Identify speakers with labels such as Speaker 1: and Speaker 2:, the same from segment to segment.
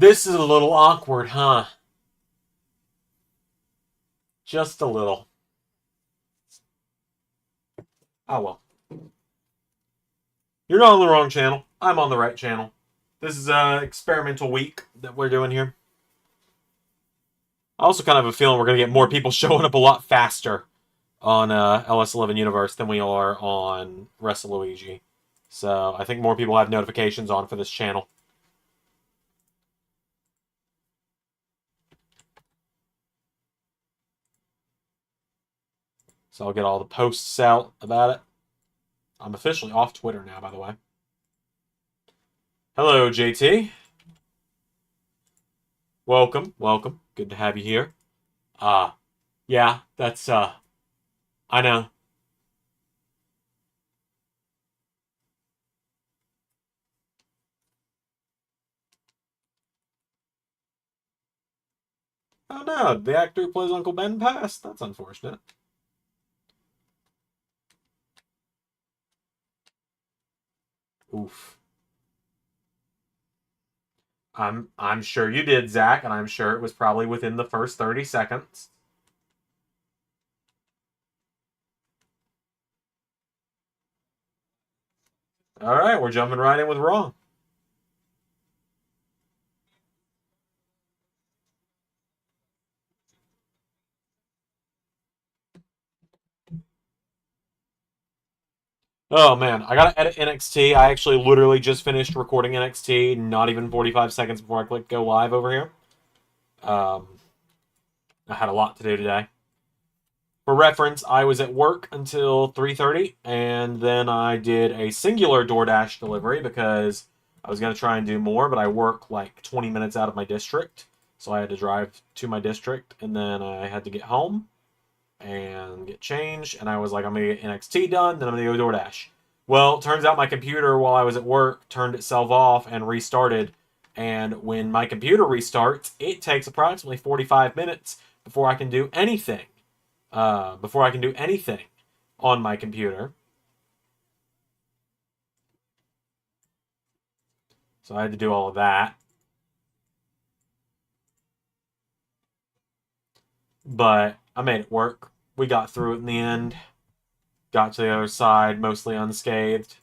Speaker 1: This is a little awkward, huh? Just a little. Oh well. You're not on the wrong channel. I'm on the right channel. This is a experimental week that we're doing here. I also kind of have a feeling we're going to get more people showing up a lot faster on LS11 Universe than we are on WrestleLuigi. So I think more people have notifications on for this channel. So I'll get all the posts out about it. I'm officially off Twitter now, by the way. Hello, JT. Welcome, welcome. Good to have you here. Yeah, that's, I know. Oh no, the actor who plays Uncle Ben passed? That's unfortunate. Oof. I'm sure you did, Zach, and I'm sure it was probably within the first 30 seconds. All right, we're jumping right in with Raw. Oh man, I gotta edit NXT. I actually literally just finished recording NXT, not even 45 seconds before I clicked go live over here. Um, I had a lot to do today. For reference, I was at work until 3:30, and then I did a singular DoorDash delivery because I was going to try and do more, but I work like 20 minutes out of my district, so I had to drive to my district, and then I had to get home and get changed, and I was like, I'm going to get NXT done, then I'm going to go DoorDash. Well, turns out my computer, while I was at work, turned itself off and restarted, and when my computer restarts, it takes approximately 45 minutes before I can do anything on my computer. So I had to do all of that. But I made it work. We got through it in the end. Got to the other side, mostly unscathed.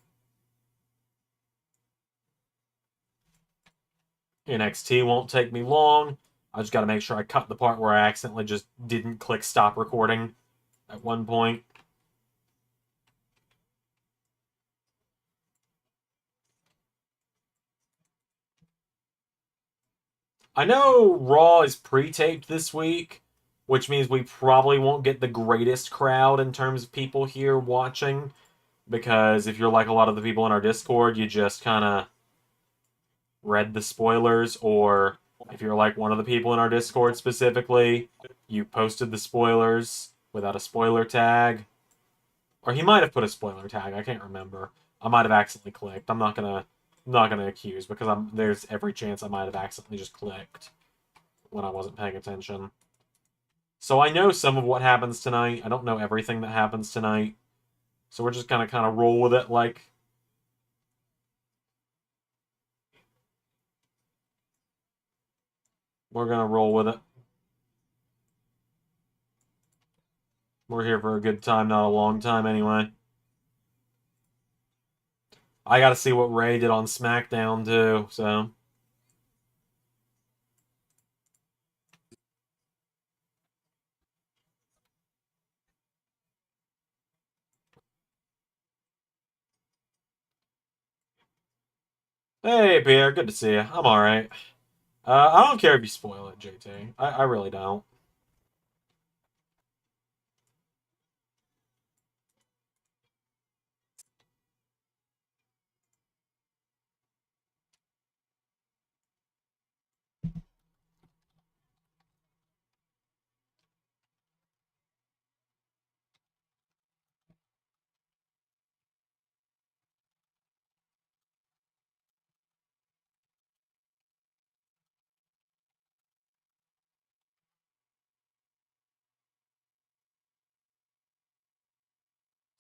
Speaker 1: NXT won't take me long. I just got to make sure I cut the part where I accidentally just didn't click stop recording at one point. I know Raw is pre-taped this week, which means we probably won't get the greatest crowd in terms of people here watching, because if you're like a lot of the people in our Discord, you just kind of read the spoilers, or if you're like one of the people in our Discord specifically, you posted the spoilers without a spoiler tag. Or he might have put a spoiler tag, I can't remember. I might have accidentally clicked. I'm not gonna accuse because there's every chance I might have accidentally just clicked when I wasn't paying attention. So I know some of what happens tonight. I don't know everything that happens tonight. So we're just gonna kind of roll with it like we're gonna roll with it. We're here for a good time, not a long time anyway. I gotta see what Ray did on SmackDown too, so. Hey Pierre, good to see you. I'm alright. I don't care if you spoil it, JT. I really don't.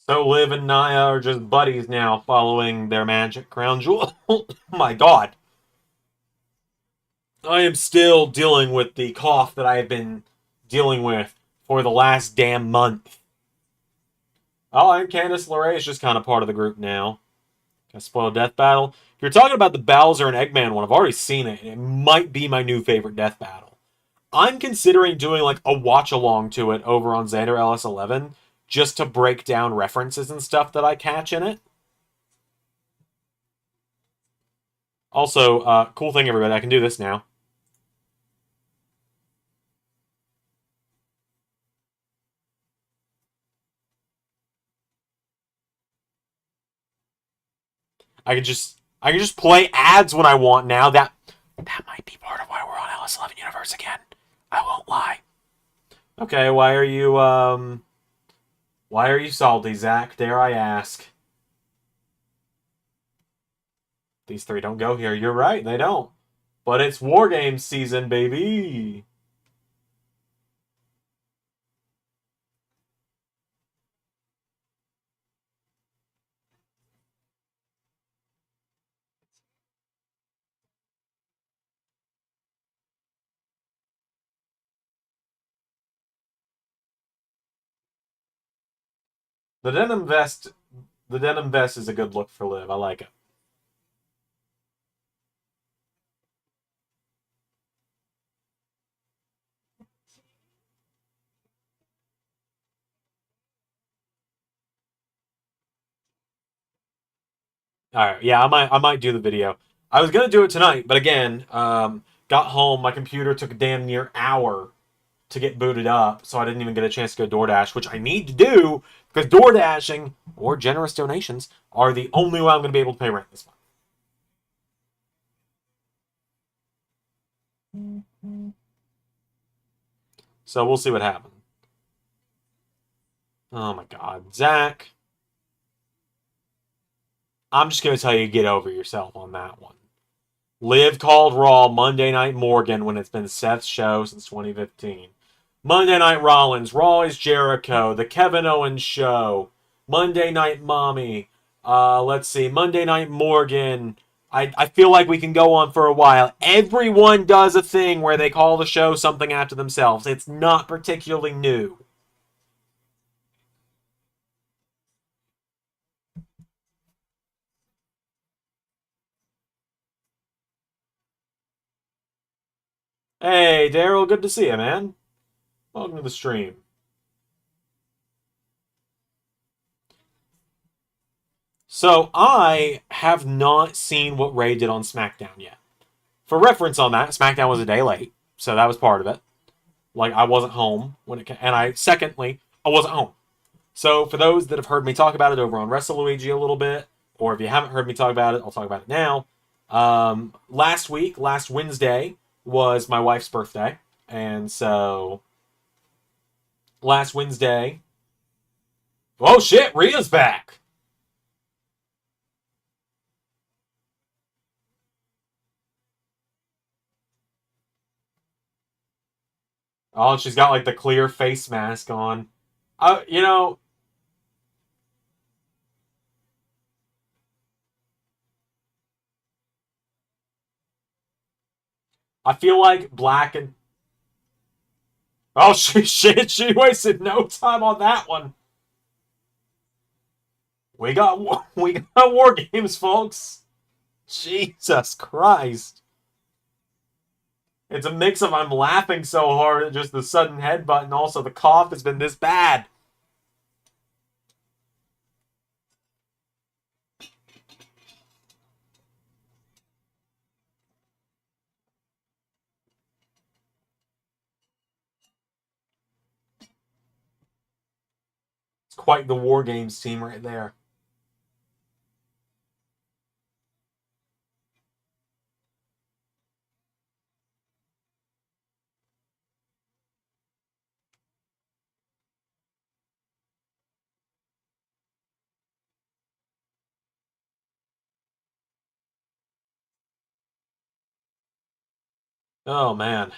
Speaker 1: So Liv and Naya are just buddies now following their magic crown jewel. Oh my god. I am still dealing with the cough that I have been dealing with for the last damn month. Oh, and Candice LeRae is just kind of part of the group now. Can I spoil Death Battle? If you're talking about the Bowser and Eggman one, I've already seen it, and it might be my new favorite Death Battle. I'm considering doing like a watch along to it over on Xander LS11 just to break down references and stuff that I catch in it. Also, cool thing, everybody, I can do this now. I can just play ads when I want now. That might be part of why we're on LS11 Universe again. I won't lie. Okay, why are you salty, Zach? Dare I ask? These three don't go here. You're right, they don't. But it's War Games season, baby. The denim vest, the denim vest is a good look for Liv. I like it. All right, yeah, I might do the video. I was gonna do it tonight, but again, got home. My computer took a damn near hour to get booted up, so I didn't even get a chance to go DoorDash, which I need to do because DoorDashing or generous donations are the only way I'm going to be able to pay rent this month. So we'll see what happens. Oh my God, Zach! I'm just going to tell you, get over yourself on that one. Liv called Raw Monday Night Morgan when it's been Seth's show since 2015. Monday Night Rollins, Raw is Jericho, The Kevin Owens Show, Monday Night Mommy, let's see, Monday Night Morgan. I feel like we can go on for a while. Everyone does a thing where they call the show something after themselves. It's not particularly new. Hey, Daryl, good to see you, man. Welcome to the stream. So, I have not seen what Ray did on SmackDown yet. For reference on that, SmackDown was a day late, so that was part of it. Like I wasn't home when it came, and I wasn't home. So for those that have heard me talk about it over on Wrestle Luigi a little bit, or if you haven't heard me talk about it, I'll talk about it now. Last Wednesday was my wife's birthday, and so last Wednesday, oh shit, Rhea's back. Oh, she's got like the clear face mask on. You know, I feel like black and oh she wasted no time on that one. We got war games, folks. Jesus Christ. It's a mix of I'm laughing so hard at just the sudden headbutt and also the cough has been this bad. It's quite the war games team right there. Oh man.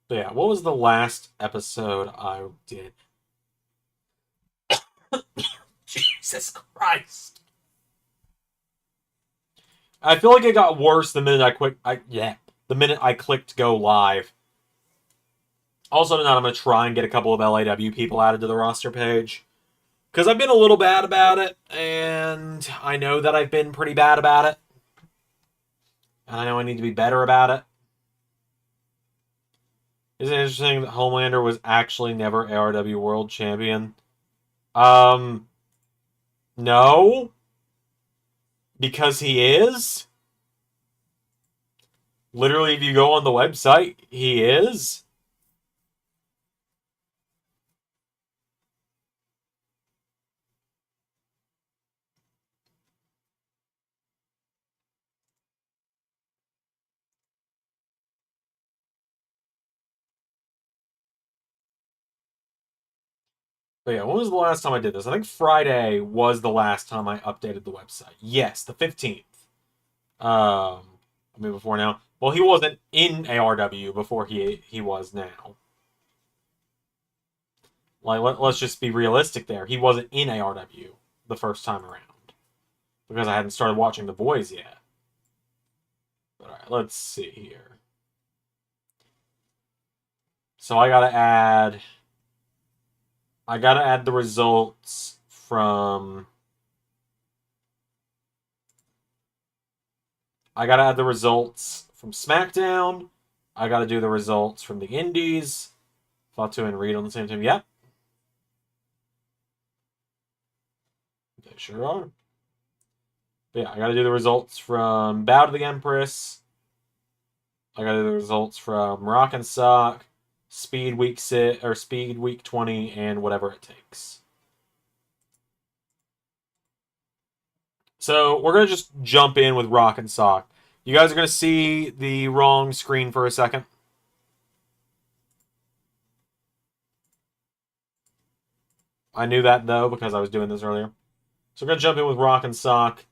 Speaker 1: But yeah, what was the last episode I did? Jesus Christ. I feel like it got worse the minute the minute I clicked go live. Also, tonight I'm gonna try and get a couple of LAW people added to the roster page. Because I've been a little bad about it, and I know that I've been pretty bad about it. And I know I need to be better about it. Isn't it interesting that Homelander was actually never ARW World Champion? No. Because he is? Literally, if you go on the website, he is? But yeah, when was the last time I did this? I think Friday was the last time I updated the website. Yes, the 15th. I mean, before now. Well, he wasn't in ARW before he was now. Like, let's just be realistic there. He wasn't in ARW the first time around. Because I hadn't started watching The Boys yet. But alright, let's see here. So I gotta add the results from... I gotta add the results from SmackDown. I gotta do the results from the Indies. Fatu and Reed on the same team. Yep. They sure are. But yeah, I gotta do the results from Bow to the Empress. I gotta do the results from Rock and Sock, Speed Week 20, and whatever it takes. So we're gonna just jump in with Rock and Sock. You guys are gonna see the wrong screen for a second. I knew that though because I was doing this earlier. So we're gonna jump in with Rock and Sock.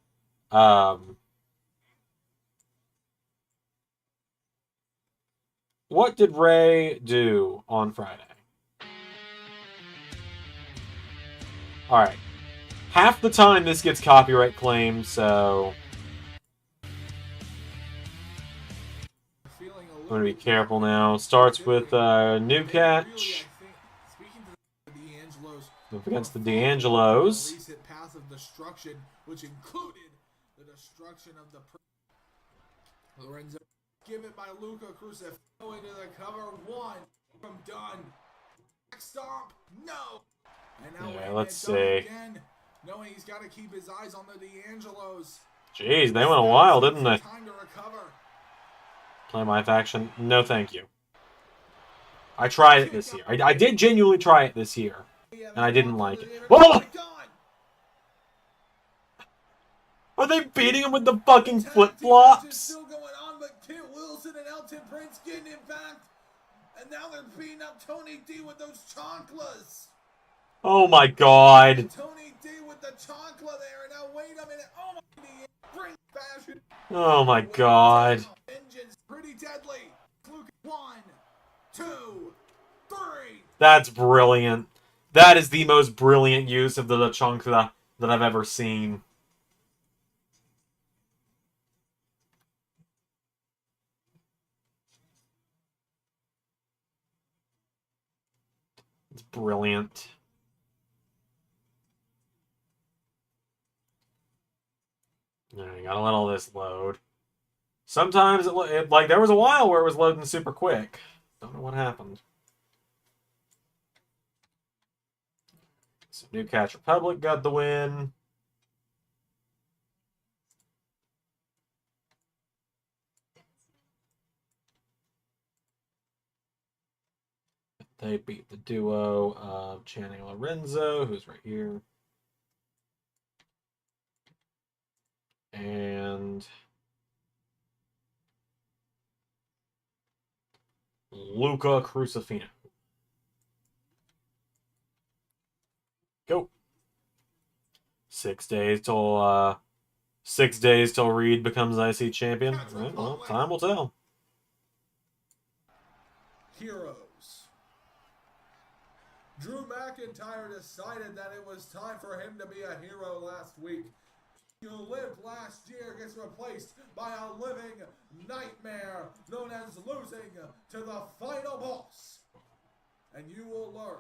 Speaker 1: What did Ray do on Friday? Alright. Half the time this gets copyright claimed, so... I'm going to be careful now. Starts with New Catch. Up against the D'Angelos.
Speaker 2: Which included the destruction of the Lorenzo. Give it by Luca Crucifix into the cover. One from done. Stomp. No. And now
Speaker 1: yeah, let's see.
Speaker 2: Again, knowing he's got to keep his eyes on the D'Angelos.
Speaker 1: Jeez, they went a while, didn't they?
Speaker 2: Time to recover.
Speaker 1: Play my faction. No, thank you. I tried it this year. I did genuinely try it this year. And I didn't like it. Oh! Are they beating him with the fucking flip-flops?
Speaker 2: Still going on, but Kit Wilson and Elton Prince getting impact. And now they're beating up Tony D with those chanclas.
Speaker 1: Oh my god.
Speaker 2: Tony D with the chancla there. And now wait a minute. Oh my god. Fashion.
Speaker 1: Oh my god.
Speaker 2: Engines pretty deadly. 1, 2, 3.
Speaker 1: That's brilliant. That is the most brilliant use of the chancla that I've ever seen. It's brilliant. Alright, gotta let all this load. Sometimes it like there was a while where it was loading super quick. Don't know what happened. So New Catch Republic got the win. They beat the duo of Channing Lorenzo, who's right here. And Luca Crucifino. Go. 6 days till 6 days till Reed becomes IC champion. All right, well, time will tell.
Speaker 2: Heroes. Drew McIntyre decided that it was time for him to be a hero last week. who lived last year gets replaced by a living nightmare known as losing to the final boss. And you will learn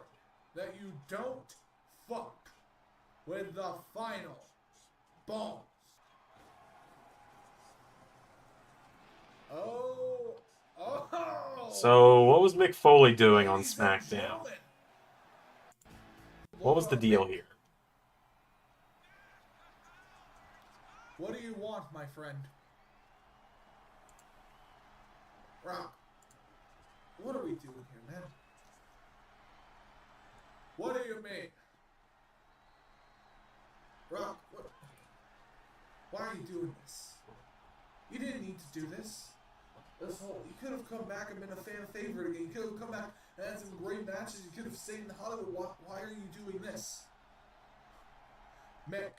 Speaker 2: that you don't fuck with the final boss. Oh.
Speaker 1: So, what was Mick Foley doing on
Speaker 2: Ladies and
Speaker 1: SmackDown?
Speaker 2: gentlemen,
Speaker 1: What was the deal here?
Speaker 2: What do you want, my friend? Rock, what are we doing here, man? What do you mean? Rock, what? Why are you doing this? You didn't need to do this. You could have come back and been a fan favorite again. You could have come back and had some great matches. You could have stayed in Hollywood. Why are you doing this? Mick,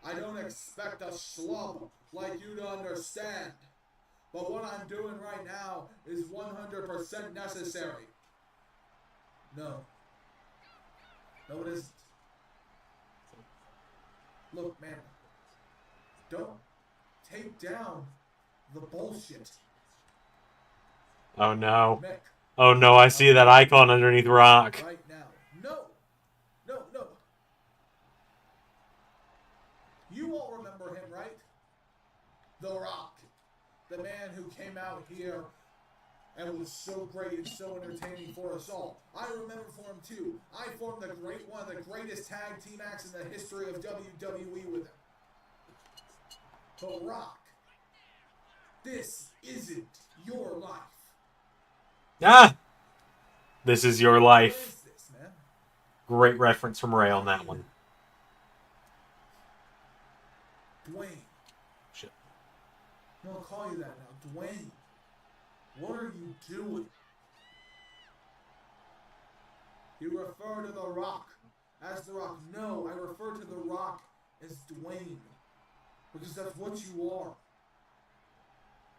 Speaker 2: I don't expect a schlub like you to understand. But what I'm doing right now is 100% necessary. No. No, it isn't. Look, man. Don't take down the bullshit.
Speaker 1: Oh no.
Speaker 2: Mick.
Speaker 1: Oh no, I see that icon underneath Rock.
Speaker 2: Right now. No. No, no. You all remember him, right? The Rock. The man who came out here and was so great and so entertaining for us all. I remember for him too. I formed one of the greatest tag team acts in the history of WWE with him. But Rock, this isn't your life.
Speaker 1: Ah! This is your
Speaker 2: What
Speaker 1: life.
Speaker 2: is this, man?
Speaker 1: Great reference from Ray on that one.
Speaker 2: Dwayne.
Speaker 1: Shit.
Speaker 2: I'm gonna call you that now. Dwayne. What are you doing? You refer to The Rock as The Rock. No, I refer to The Rock as Dwayne. Because that's what you are.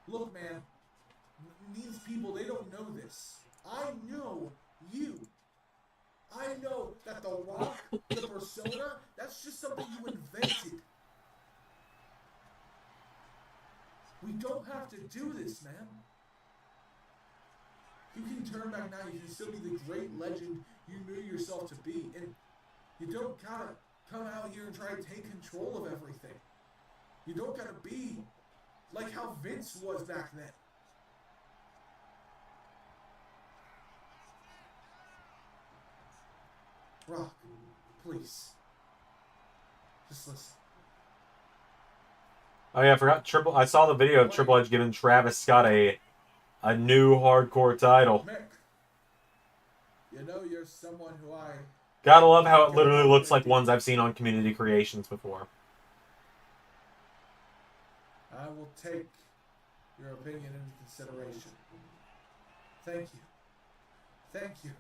Speaker 2: Look, man. These people, they don't know this. I know you. I know that The Rock, the persona, that's just something you invented. We don't have to do this, man. You can turn back now. You can still be the great legend you knew yourself to be. And you don't gotta come out here and try to take control of everything. You don't gotta be like how Vince was back then. Rock, please. Just listen.
Speaker 1: Oh yeah, I forgot I saw the video of Triple H giving Travis Scott a new hardcore title.
Speaker 2: Mick, you know you're someone who I...
Speaker 1: Gotta love how it literally looks like ones I've seen on Community Creations before.
Speaker 2: I will take your opinion into consideration. Thank you. Thank you.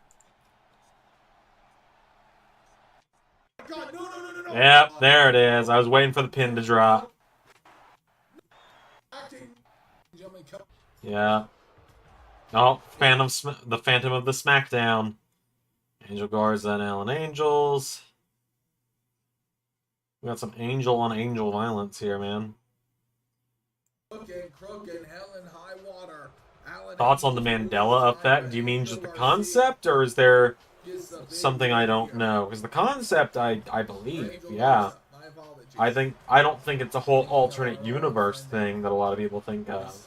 Speaker 2: God, no.
Speaker 1: Yep, there it is. I was waiting for the pin to drop. Yeah. Oh, the Phantom of the SmackDown. Angel Garza and Alan Angels. We got some angel on angel violence here, man.
Speaker 2: Crook and hell and high water.
Speaker 1: Thoughts on the Mandela effect? Do you mean just the concept, or is there something I don't know? Because the concept, I believe, yeah. I don't think it's a whole alternate universe thing that a lot of people think of.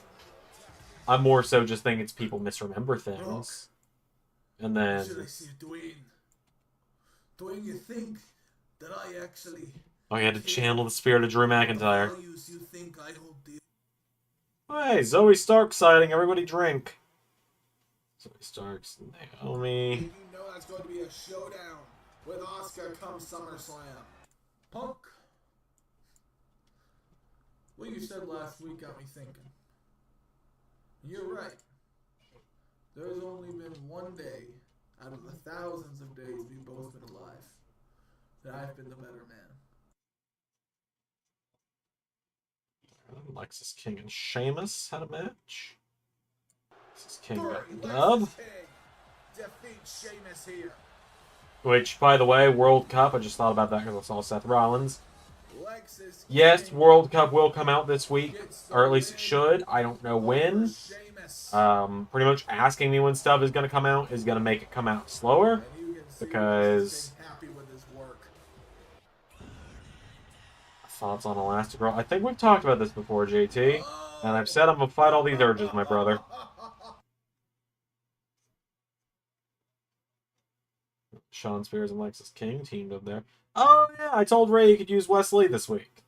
Speaker 1: I more so just think it's people misremember things. And then...
Speaker 2: Should I say Dwayne? Dwayne, you think that I actually...
Speaker 1: Oh, you had to channel the spirit of Drew McIntyre.
Speaker 2: You think I hold dear?
Speaker 1: Hey, Zoe Stark sighting. Everybody drink. Zoe Stark's Naomi.
Speaker 2: You know that's going to be a showdown with Asuka come SummerSlam. Punk. What you said last week got me thinking. You're right. There's only been one day out of the thousands of days we've both been alive that I've been the better man.
Speaker 1: Lexus King and Sheamus had a match. Lexus King got the dub.
Speaker 2: Defeat Sheamus here.
Speaker 1: Which, by the way, World Cup, I just thought about that because I saw Seth Rollins.
Speaker 2: Lexus
Speaker 1: Yes,
Speaker 2: King
Speaker 1: World Cup will come out this week,
Speaker 2: gets the
Speaker 1: or at least it
Speaker 2: win
Speaker 1: should. I don't know
Speaker 2: over
Speaker 1: when.
Speaker 2: Sheamus.
Speaker 1: Pretty much asking me when stuff is going to come out is going to make it come out slower,
Speaker 2: And you can see Lexus
Speaker 1: because
Speaker 2: King happy with his work.
Speaker 1: thoughts on Elastigirl. I think we've talked about this before, JT, and I've said I'm going to fight all these urges, my brother. Sean Spears and Lexus King teamed up there. Oh, yeah, I told Ray you could use Wesley this week.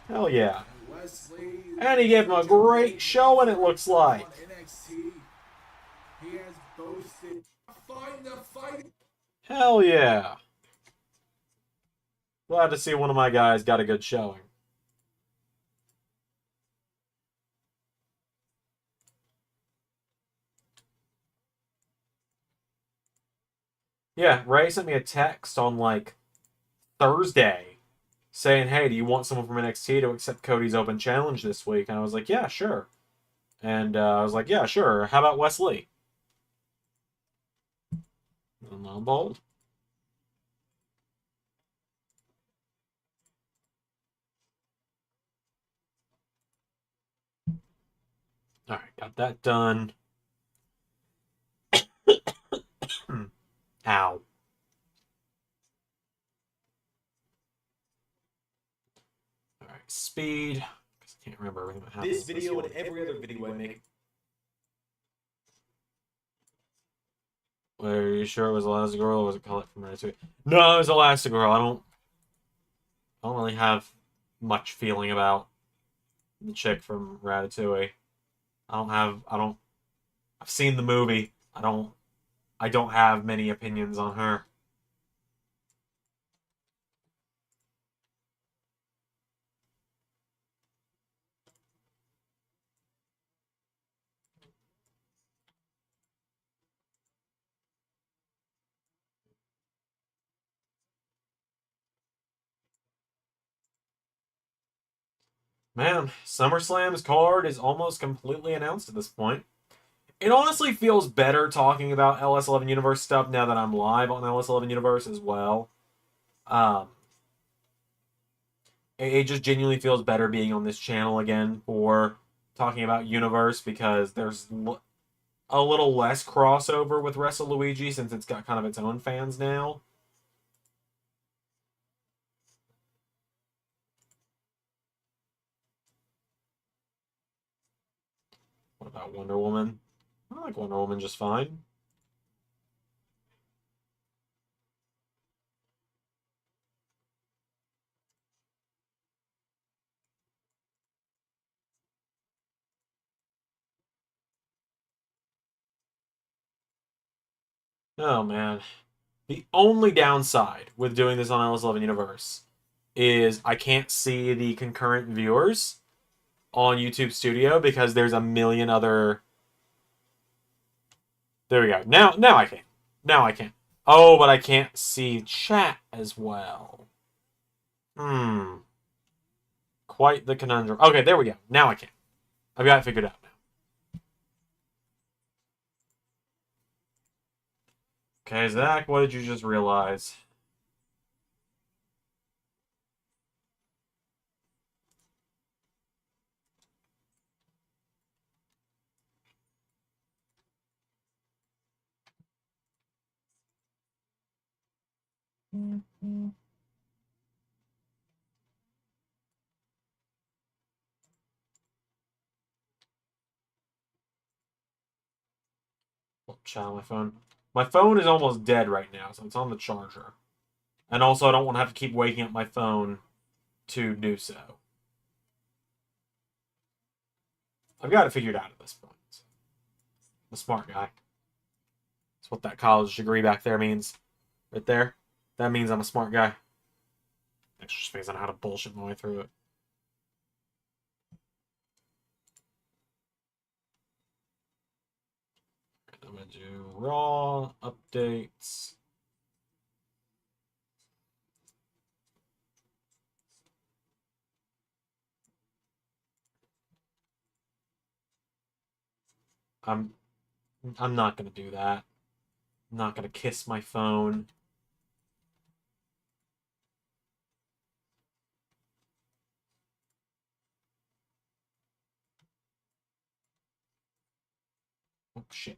Speaker 1: Hell yeah.
Speaker 2: Wesley,
Speaker 1: And he gave him a great showing, it looks like.
Speaker 2: on NXT. He has boasted find the fight.
Speaker 1: Hell yeah. Glad to see one of my guys got a good showing. Yeah, Ray sent me a text on, like, Thursday saying, hey, do you want someone from NXT to accept Cody's open challenge this week? And I was like, yeah, sure. And I was like, yeah, sure. How about Wesley? And lo and behold. All right, got that done. Ow. All right, speed. Because I can't remember everything that happens.
Speaker 3: This video and every other video I make.
Speaker 1: Are you sure it was Elastigirl or was it Colette from Ratatouille? No, it was Elastigirl. I don't really have much feeling about the chick from Ratatouille. I've seen the movie. I don't have many opinions on her. Man, SummerSlam's card is almost completely announced at this point. It honestly feels better talking about LS11 Universe stuff now that I'm live on LS11 Universe as well. Um, it just genuinely feels better being on this channel again for talking about Universe, because there's a little less crossover with WrestleLuigi since it's got kind of its own fans now. What about Wonder Woman? I like Wonder Woman just fine. Oh man. The only downside with doing this on LS11 Universe is I can't see the concurrent viewers on YouTube Studio because there's a million other... There we go. Now I can. Now I can. Oh, but I can't see chat as well. Quite the conundrum. Okay, there we go. Now I can. I've got it figured out now. Okay, Zach, what did you just realize? Oh, chat on my phone. My phone is almost dead right now, so it's on the charger. And also, I don't want to have to keep waking up my phone to do so. I've got it figured out at this point. I'm a smart guy. That's what that college degree back there means. Right there. That means I'm a smart guy. Extra space on how to bullshit my way through it. I'm going to do Raw updates. I'm not going to do that. I'm not gonna kiss my phone. Oh, shit.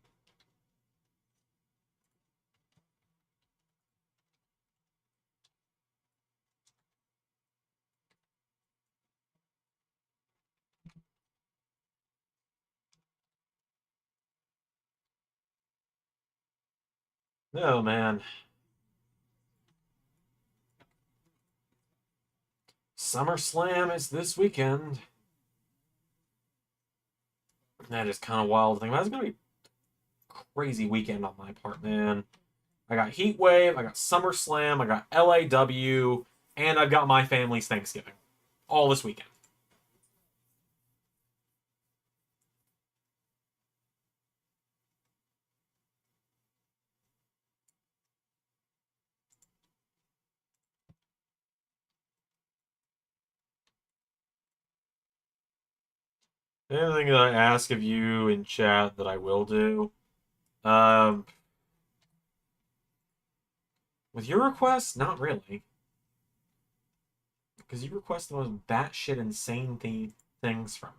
Speaker 1: Oh, man. SummerSlam is this weekend. That is kind of wild to think about. It's going to be a crazy weekend on my part, man. I got Heat Wave, I got SummerSlam, I got LAW, and I've got my family's Thanksgiving. All this weekend. Anything that I ask of you in chat that I will do. With your requests, not really. Because you request the most batshit insane things from me.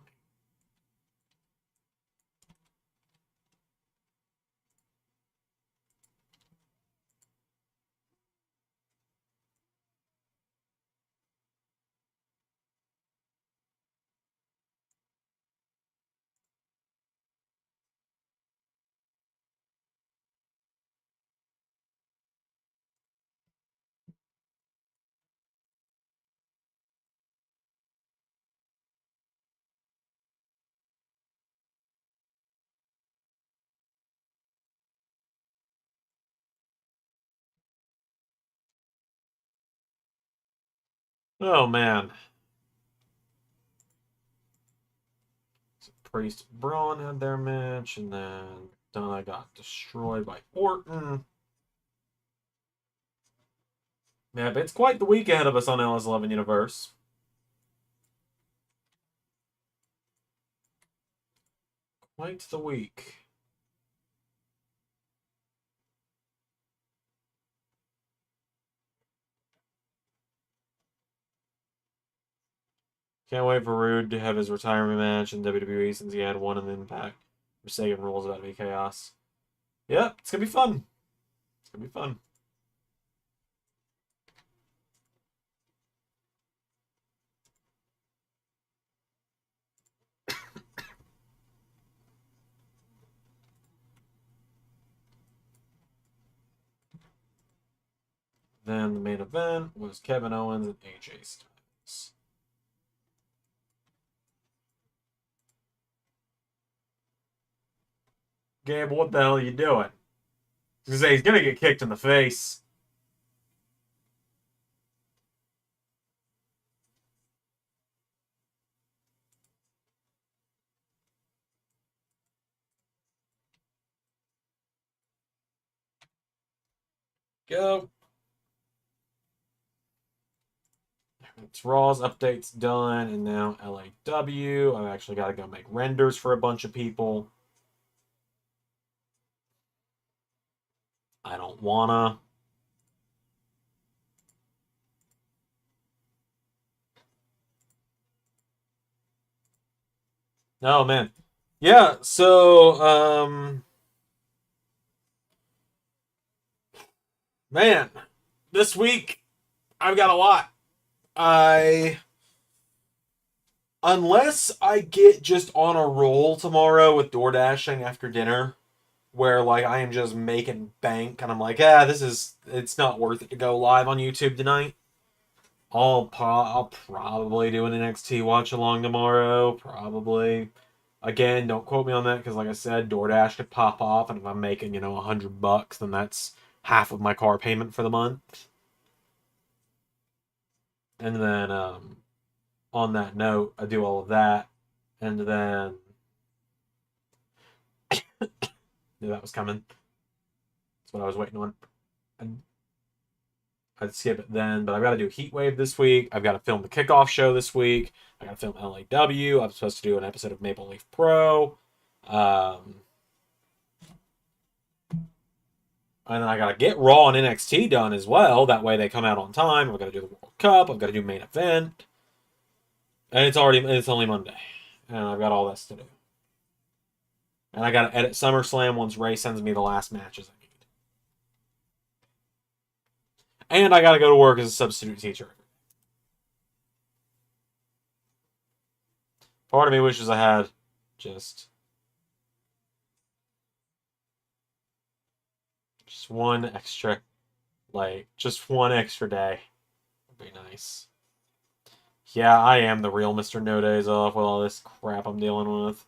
Speaker 1: Oh, man. So Priest Braun had their match, and then Donna got destroyed by Orton. Yeah, but it's quite the week ahead of us on LS11 Universe. Quite the week. Can't wait for Rude to have his retirement match in WWE since he had one in Impact. Forsaken Rules about to be chaos. Yep, it's gonna be fun. It's gonna be fun. Then the main event was Kevin Owens and AJ Styles. Gable, what the hell are you doing? I was gonna say he's gonna get kicked in the face. Go. It's Raw's updates done, and now LAW. I've actually got to go make renders for a bunch of people. I don't wanna. Oh man. Yeah, so man, this week I've got a lot. I unless I get just on a roll tomorrow with door dashing after dinner, where like I am just making bank and I'm like, it's not worth it to go live on YouTube tonight. I'll probably do an NXT watch along tomorrow. Probably. Again, don't quote me on that because, like I said, DoorDash could pop off, and if I'm making $100, then that's half of my car payment for the month. And then on that note, I do all of that, and then knew that was coming. That's what I was waiting on. I'd skip it then, but I've got to do Heatwave this week. I've got to film the kickoff show this week. I got to film LAW. I'm supposed to do an episode of Maple Leaf Pro. And then I gotta get Raw and NXT done as well. That way they come out on time. I've got to do the World Cup. I've got to do main event. And it's only Monday. And I've got all this to do. And I gotta edit SummerSlam once Ray sends me the last matches I need. And I gotta go to work as a substitute teacher. Part of me wishes I had just one extra, just one extra day. Would be nice. Yeah, I am the real Mr. No Days Off with all this crap I'm dealing with.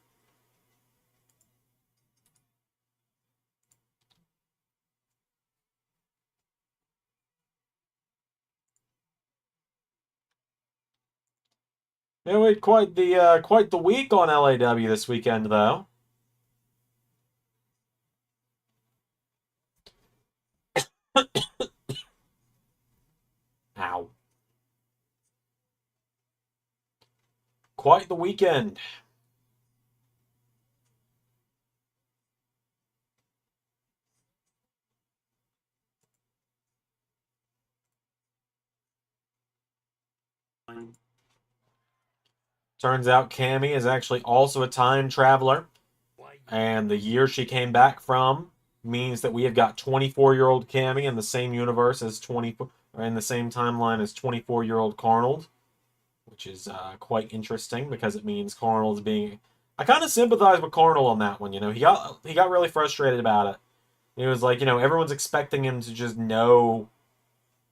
Speaker 1: Yeah, we had quite the week on LAW this weekend, though. Ow. Quite the weekend. Turns out Cammy is actually also a time traveler. And the year she came back from means that we have got 24-year-old Cammy in the same universe as or in the same timeline as 24-year-old Carnold, which is quite interesting because it means Carnold's being. I kind of sympathize with Carnold on that one. You know, he got really frustrated about it. He was like, everyone's expecting him to just know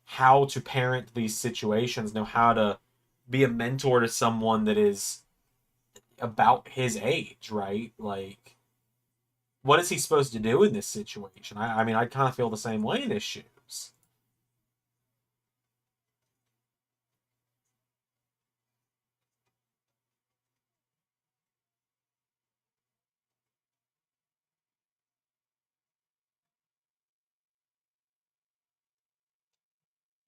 Speaker 1: how to parent these situations, know how to be a mentor to someone that is about his age, right? Like, what is he supposed to do in this situation? I mean, I kind of feel the same way in his shoes.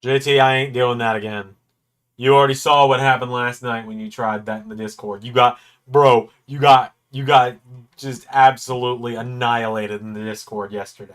Speaker 1: JT, I ain't doing that again. You already saw what happened last night when you tried that in the Discord. You got just absolutely annihilated in the Discord yesterday.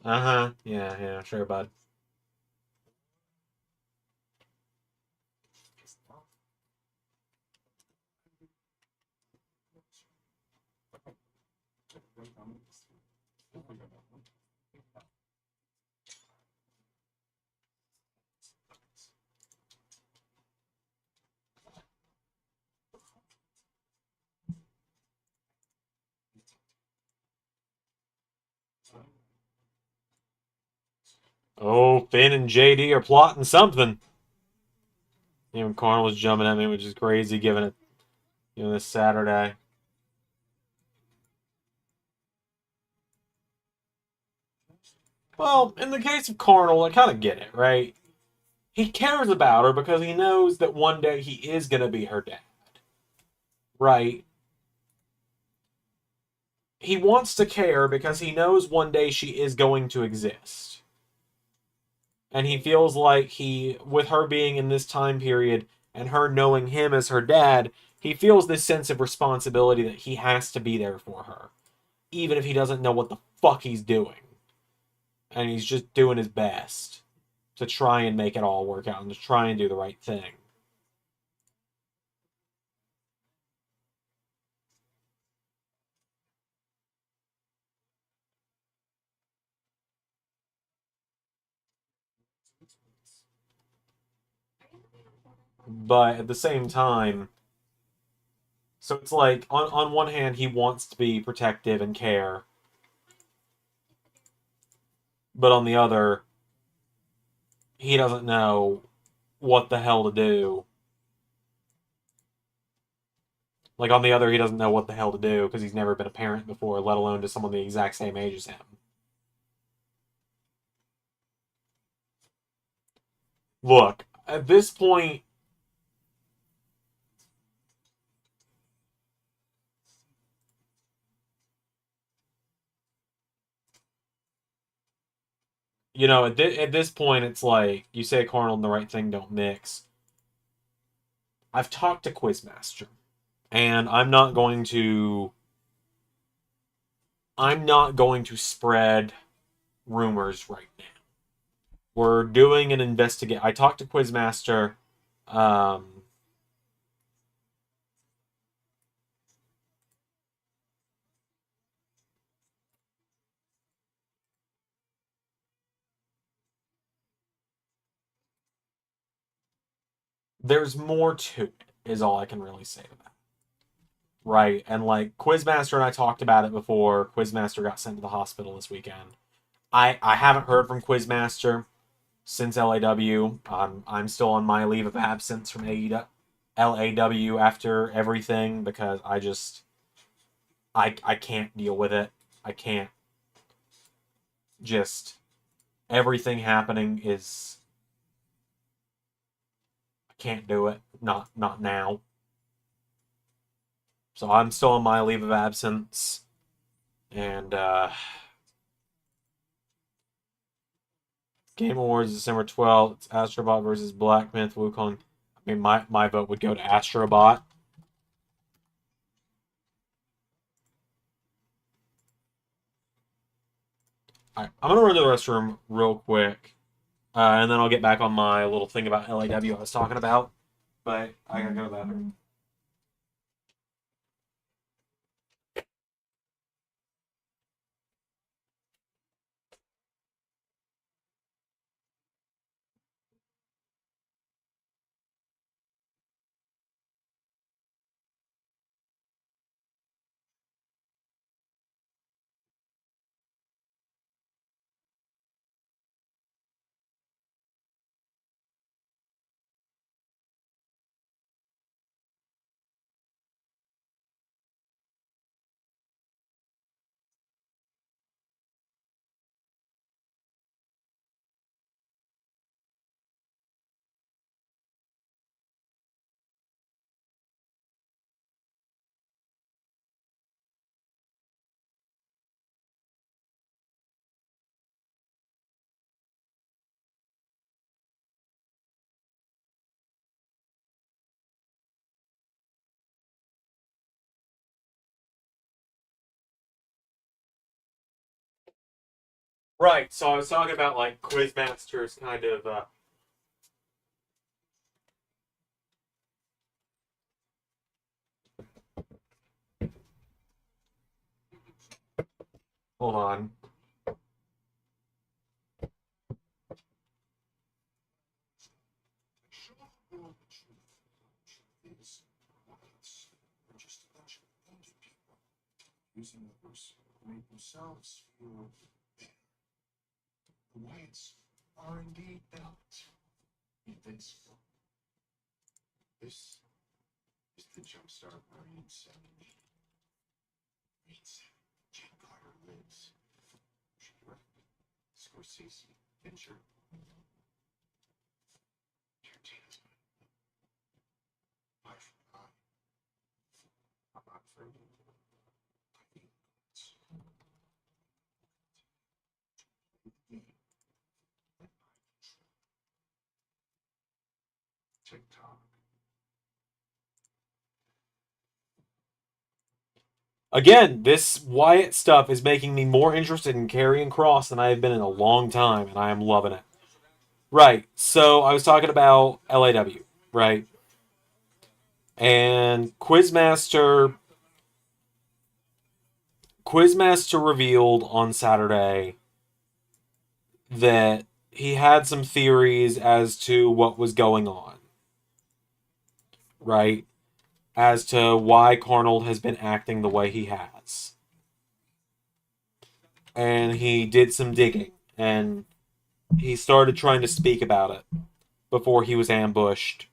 Speaker 1: Uh-huh. Yeah, sure, bud. Oh, Finn and JD are plotting something. Even Carl was jumping at me, which is crazy given it, this Saturday. Well, in the case of Carnal, I kind of get it, right? He cares about her because he knows that one day he is going to be her dad, right? He wants to care because he knows one day she is going to exist. And he feels like with her being in this time period and her knowing him as her dad, he feels this sense of responsibility that he has to be there for her, even if he doesn't know what the fuck he's doing. And he's just doing his best to try and make it all work out and to try and do the right thing. but at the same time, so it's like, on one hand, he wants to be protective and care, but on the other, he doesn't know what the hell to do. Like, on the other, he doesn't know what the hell to do because he's never been a parent before, let alone to someone the exact same age as him. Look, at this point, you know, at this point, it's like, you say carnal and the right thing don't mix. I've talked to Quizmaster, and I'm not going to spread rumors right now. We're doing an investigate. I talked to Quizmaster. There's more to it, is all I can really say to that. Right, and like Quizmaster and I talked about it before. Quizmaster got sent to the hospital this weekend. I haven't heard from Quizmaster since LAW. I'm still on my leave of absence from LAW after everything because I can't deal with it. I can't just everything happening is I can't do it. Not now. So I'm still on my leave of absence. And Game Awards December 12th. It's Astrobot versus Black Myth Wukong. I mean, my vote would go to Astrobot. Alright, I'm going to run to the restroom real quick. And then I'll get back on my little thing about LAW I was talking about. But I gotta go to the bathroom. Right, so I was talking about like Quizmaster's kind of hold on.
Speaker 4: Using the verse to make themselves feel better. The Wyatts are indeed balance. Invincible. This is the Jumpstart Marine 70. Marine 7. Jake Carter lives. She directed. Scorsese. Fincher. Tarantino's eye for eye. I'm not afraid. TikTok.
Speaker 1: Again, this Wyatt stuff is making me more interested in Karrion Kross than I have been in a long time, and I am loving it. Right, so I was talking about LAW, right? And Quizmaster revealed on Saturday that he had some theories as to what was going on. right? As to why Carnold has been acting the way he has. And he did some digging, and he started trying to speak about it before he was ambushed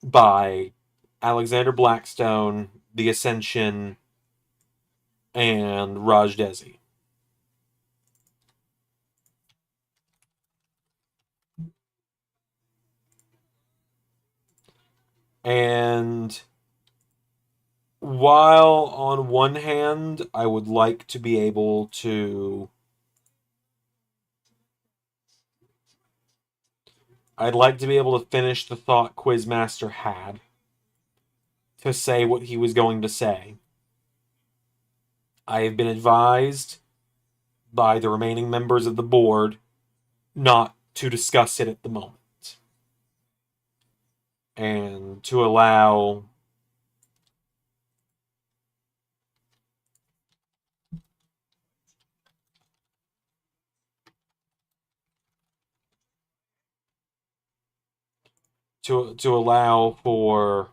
Speaker 1: by Alexander Blackstone, the Ascension, and Raj Desi. And while on one hand, I would like to be able to... I'd like to be able to finish the thought Quizmaster had to say what he was going to say. I have been advised by the remaining members of the board not to discuss it at the moment. And to allow to allow for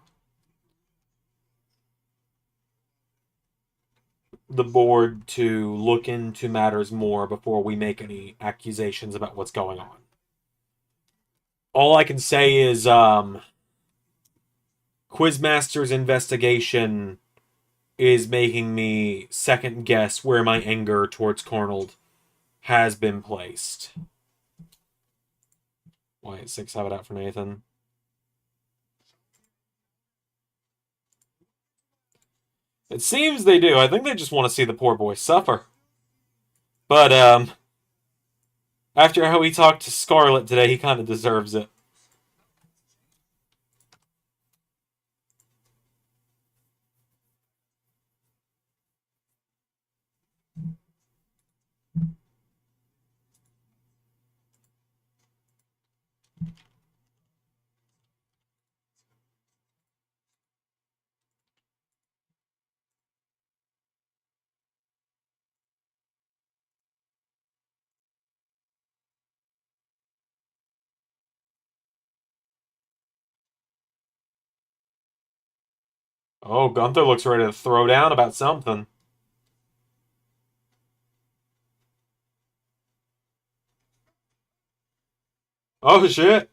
Speaker 1: the board to look into matters more before we make any accusations about what's going on. All I can say is Quizmaster's investigation is making me second guess where my anger towards Cornold has been placed. White 6, have it out for Nathan. It seems they do. I think they just want to see the poor boy suffer. But after how he talked to Scarlet today, he kind of deserves it. Oh, Gunther looks ready to throw down about something. Oh, shit.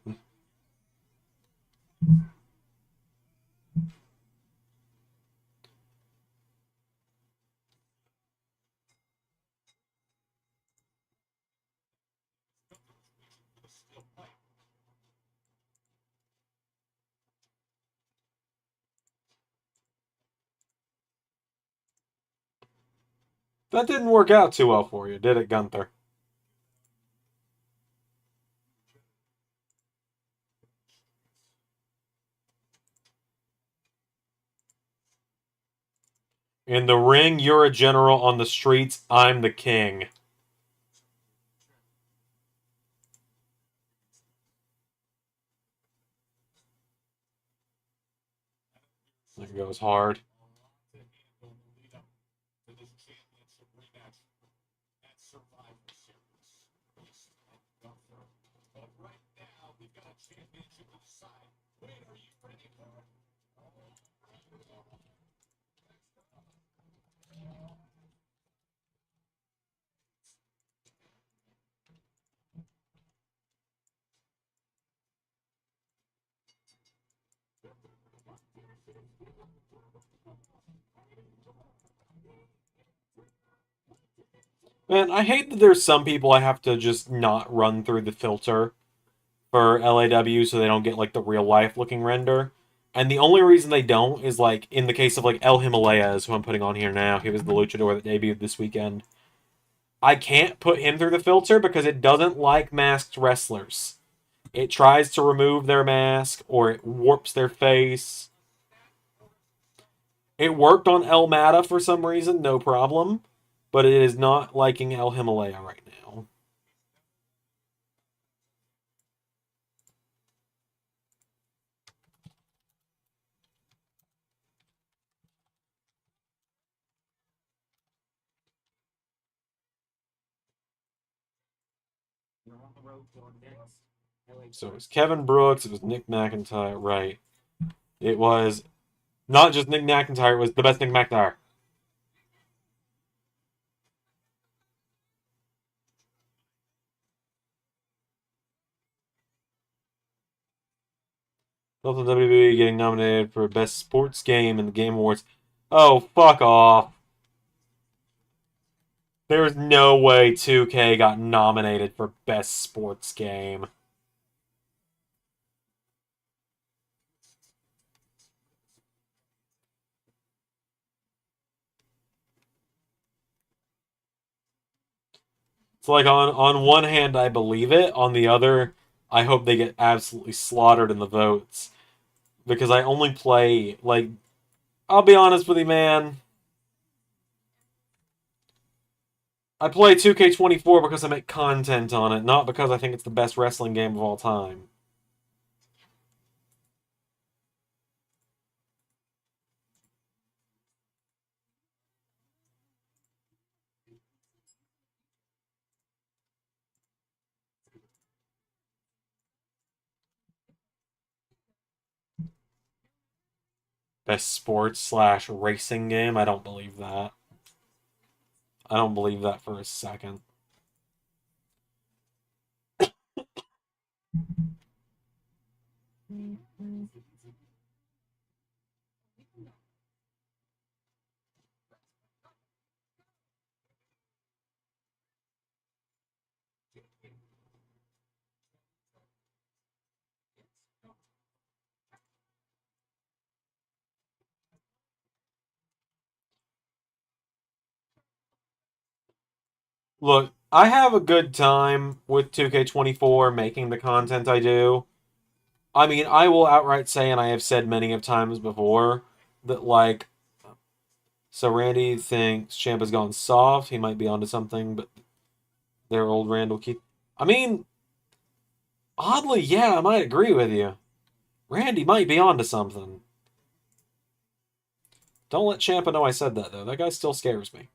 Speaker 1: That didn't work out too well for you, did it, Gunther? In the ring, you're a general. On the streets, I'm the king. That goes hard. Man, I hate that there's some people I have to just not run through the filter for LAW so they don't get, like, the real-life looking render. And the only reason they don't is, like, in the case of, like, El Himalayas, who I'm putting on here now. He was the luchador that debuted this weekend. I can't put him through the filter because it doesn't like masked wrestlers. It tries to remove their mask, or it warps their face. It worked on El Mata for some reason, no problem. But it is not liking El Himalaya right now.
Speaker 3: You're on the road to our next
Speaker 1: So it was Kevin Brooks, it was Nick McIntyre, right. It was not just Nick McIntyre, it was the best Nick McIntyre. Both of WWE getting nominated for Best Sports Game in the Game Awards. Oh, fuck off. There's no way 2K got nominated for Best Sports Game. It's like on one hand I believe it, on the other I hope they get absolutely slaughtered in the votes. Because I only play, like, I'll be honest with you, man. I play 2K24 because I make content on it, not because I think it's the best wrestling game of all time. Best sports / racing game? I don't believe that. I don't believe that for a second. Look, I have a good time with 2K24 making the content I do. I mean, I will outright say, and I have said many of times before, that, like, so Randy thinks Ciampa's gone soft. He might be onto something, but their old Randall Keith. I mean, oddly, yeah, I might agree with you. Randy might be onto something. Don't let Ciampa know I said that, though. That guy still scares me.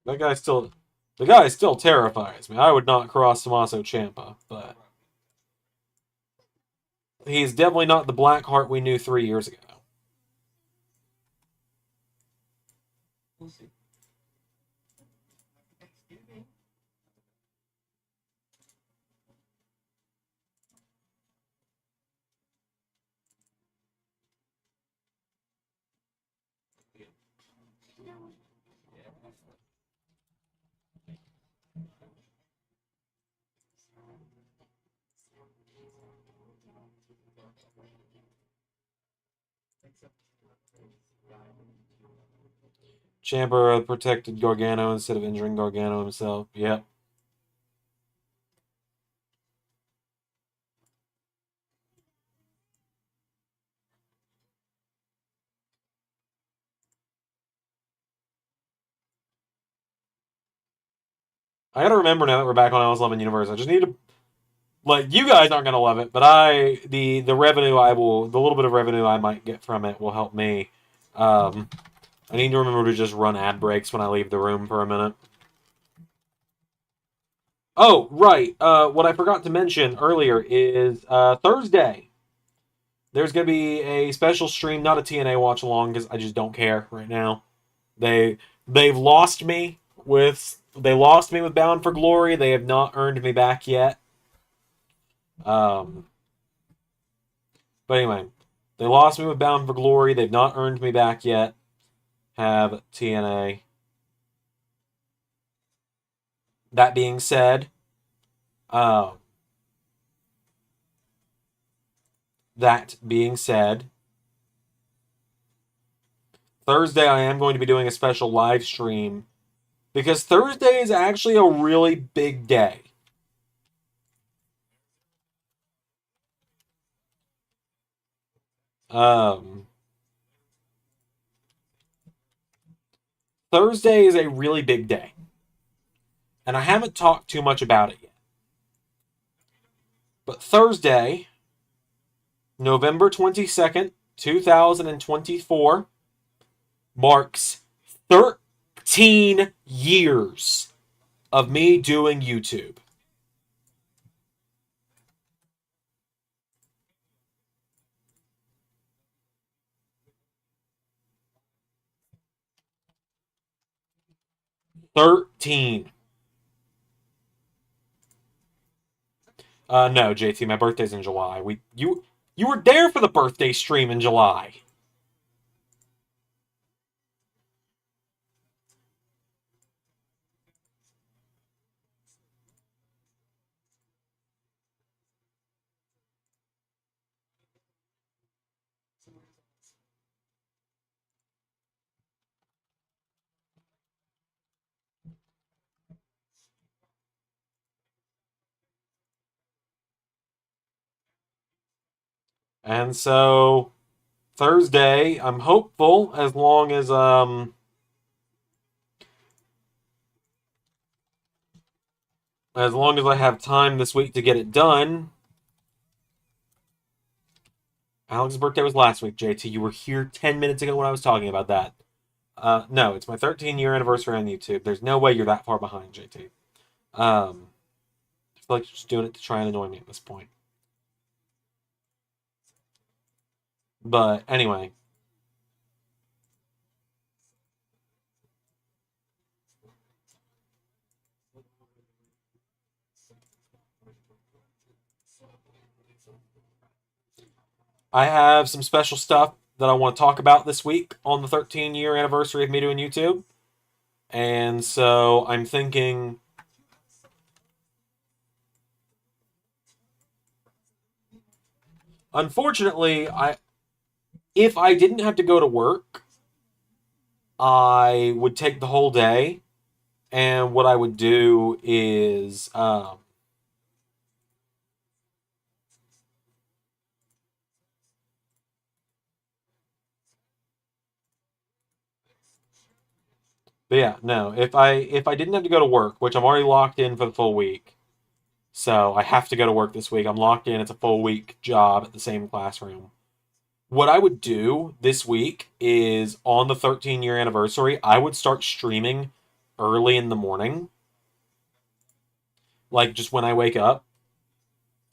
Speaker 1: That guy still... The guy still terrifies me. I would not cross Tommaso Ciampa, but... He's definitely not the Blackheart we knew 3 years ago.
Speaker 4: We'll see.
Speaker 1: Ciampa protected Gargano instead of injuring Gargano himself. Yep. I gotta remember now that we're back on Alice 11 Universe. I just need to... Like, you guys aren't gonna love it, but the revenue I will... The little bit of revenue I might get from it will help me. I need to remember to just run ad breaks when I leave the room for a minute. Oh, right. What I forgot to mention earlier is Thursday. There's going to be a special stream, not a TNA watch along, because I just don't care right now. They've lost me with Bound for Glory. They have not earned me back yet. But anyway, they lost me with Bound for Glory. They've not earned me back yet. Have TNA. That being said, Thursday I am going to be doing a special live stream because Thursday is actually a really big day. Thursday is a really big day. And I haven't talked too much about it yet. But Thursday, November 22nd, 2024, marks 13 years of me doing YouTube. No, JT, my birthday's in July. You were there for the birthday stream in July. And so Thursday, I'm hopeful as long as I have time this week to get it done. Alex's birthday was last week, JT. You were here 10 minutes ago when I was talking about that. No, it's my 13-year anniversary on YouTube. There's no way you're that far behind, JT. I feel like you're just doing it to try and annoy me at this point. But anyway. I have some special stuff that I want to talk about this week on the 13-year anniversary of me doing YouTube. And so I'm thinking, unfortunately, if I didn't have to go to work, I would take the whole day, and what I would do is but yeah, no, if I didn't have to go to work, which I'm already locked in for the full week, so I have to go to work this week. I'm locked in. It's a full week job at the same classroom. What I would do this week is on the 13-year anniversary, I would start streaming early in the morning, like just when I wake up.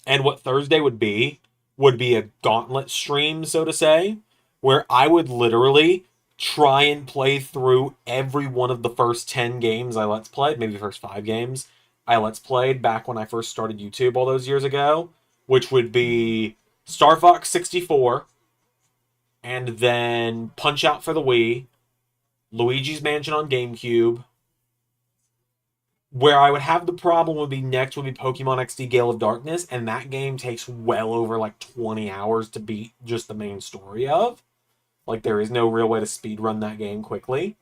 Speaker 1: And what Thursday would be a gauntlet stream, so to say, where I would literally try and play through every one of the first 10 games I Let's Played, maybe the first 5 games I Let's Played back when I first started YouTube all those years ago, which would be Star Fox 64, and then Punch Out for the Wii, Luigi's Mansion on GameCube. Where I would have the problem would be next would be Pokemon XD Gale of Darkness, and that game takes well over like 20 hours to beat just the main story of. Like, there is no real way to speedrun that game quickly.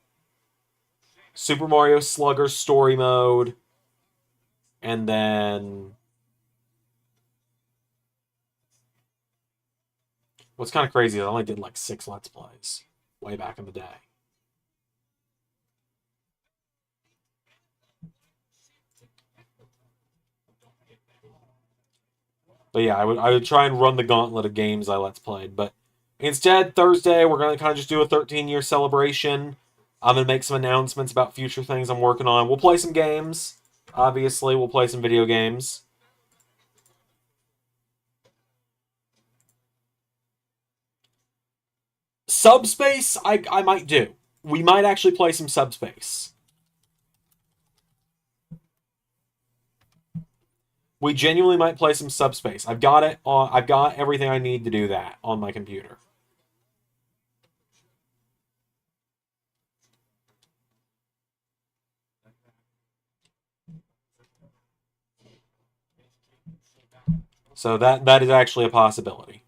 Speaker 1: Super Mario Slugger story mode, and then what's kind of crazy is I only did like 6 Let's Plays way back in the day. But yeah, I would try and run the gauntlet of games I Let's Played. But instead, Thursday, we're going to kind of just do a 13-year celebration. I'm going to make some announcements about future things I'm working on. We'll play some games. Obviously, we'll play some video games. Subspace, I might do. We might actually play some Subspace. We genuinely might play some Subspace. I've got it on. I've got everything I need to do that on my computer. So that is actually a possibility.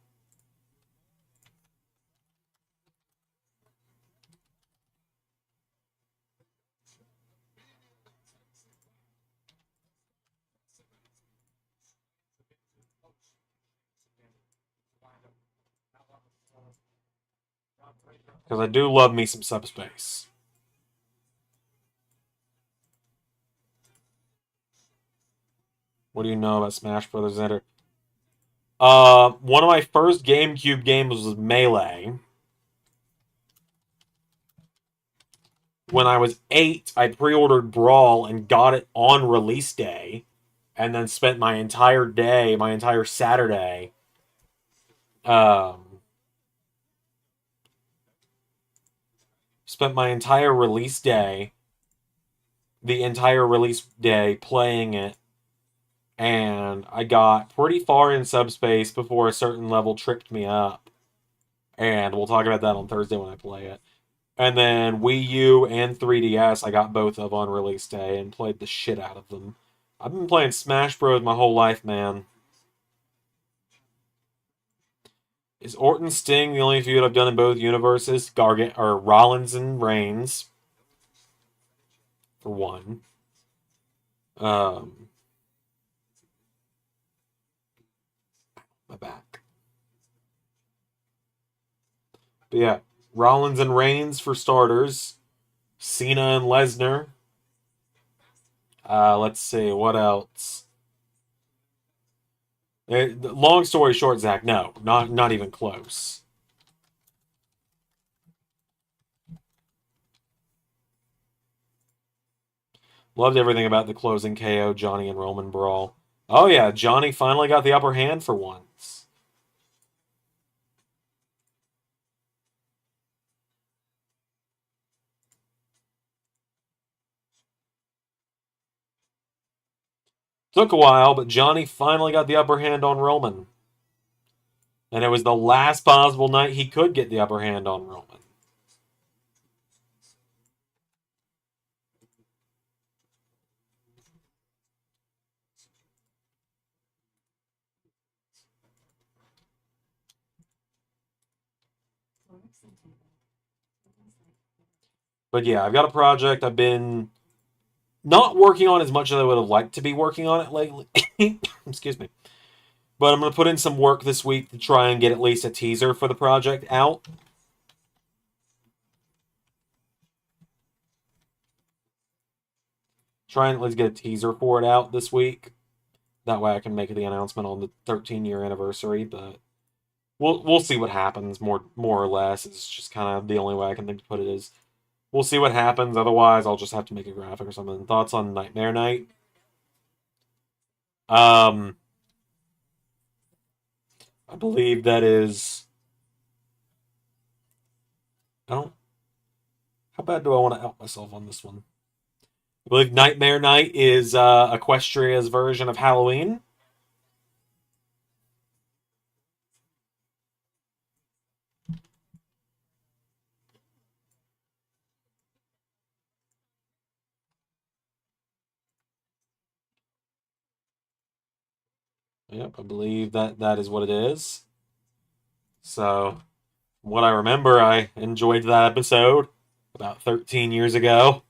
Speaker 1: Because I do love me some Subspace. What do you know about Smash Brothers Enter? One of my first GameCube games was Melee. when I was 8, I pre-ordered Brawl and got it on release day, and then spent my entire day, my entire Saturday, spent my entire release day, the entire release day playing it, and I got pretty far in subspace before a certain level tripped me up. And we'll talk about that on Thursday when I play it. And then Wii U and 3DS, I got both of on release day and played the shit out of them. I've been playing Smash Bros. My whole life, man. Is Orton Sting the only feud I've done in both universes? Rollins and Reigns. For one. My back. But yeah, Rollins and Reigns for starters. Cena and Lesnar. Let's see, what else? Long story short, Zach, no, not even close. Loved everything about the closing KO Johnny and Roman brawl. Oh yeah, Johnny finally got the upper hand for once. Took a while, but Johnny finally got the upper hand on Roman. And it was the last possible night he could get the upper hand on Roman. But yeah, I've got a project I've been not working on as much as I would have liked to be working on it lately. Excuse me. But I'm going to put in some work this week to try and get at least a teaser for the project out. Try and at least get a teaser for it out this week. That way I can make the announcement on the 13-year anniversary, but we'll see what happens, more or less. It's just kind of the only way I can think to put it is we'll see what happens. Otherwise, I'll just have to make a graphic or something. Thoughts on Nightmare Night? I believe that is... How bad do I want to out myself on this one? I believe Nightmare Night is Equestria's version of Halloween. Yep, I believe that is what it is. So, what I remember, I enjoyed that episode about 13 years ago.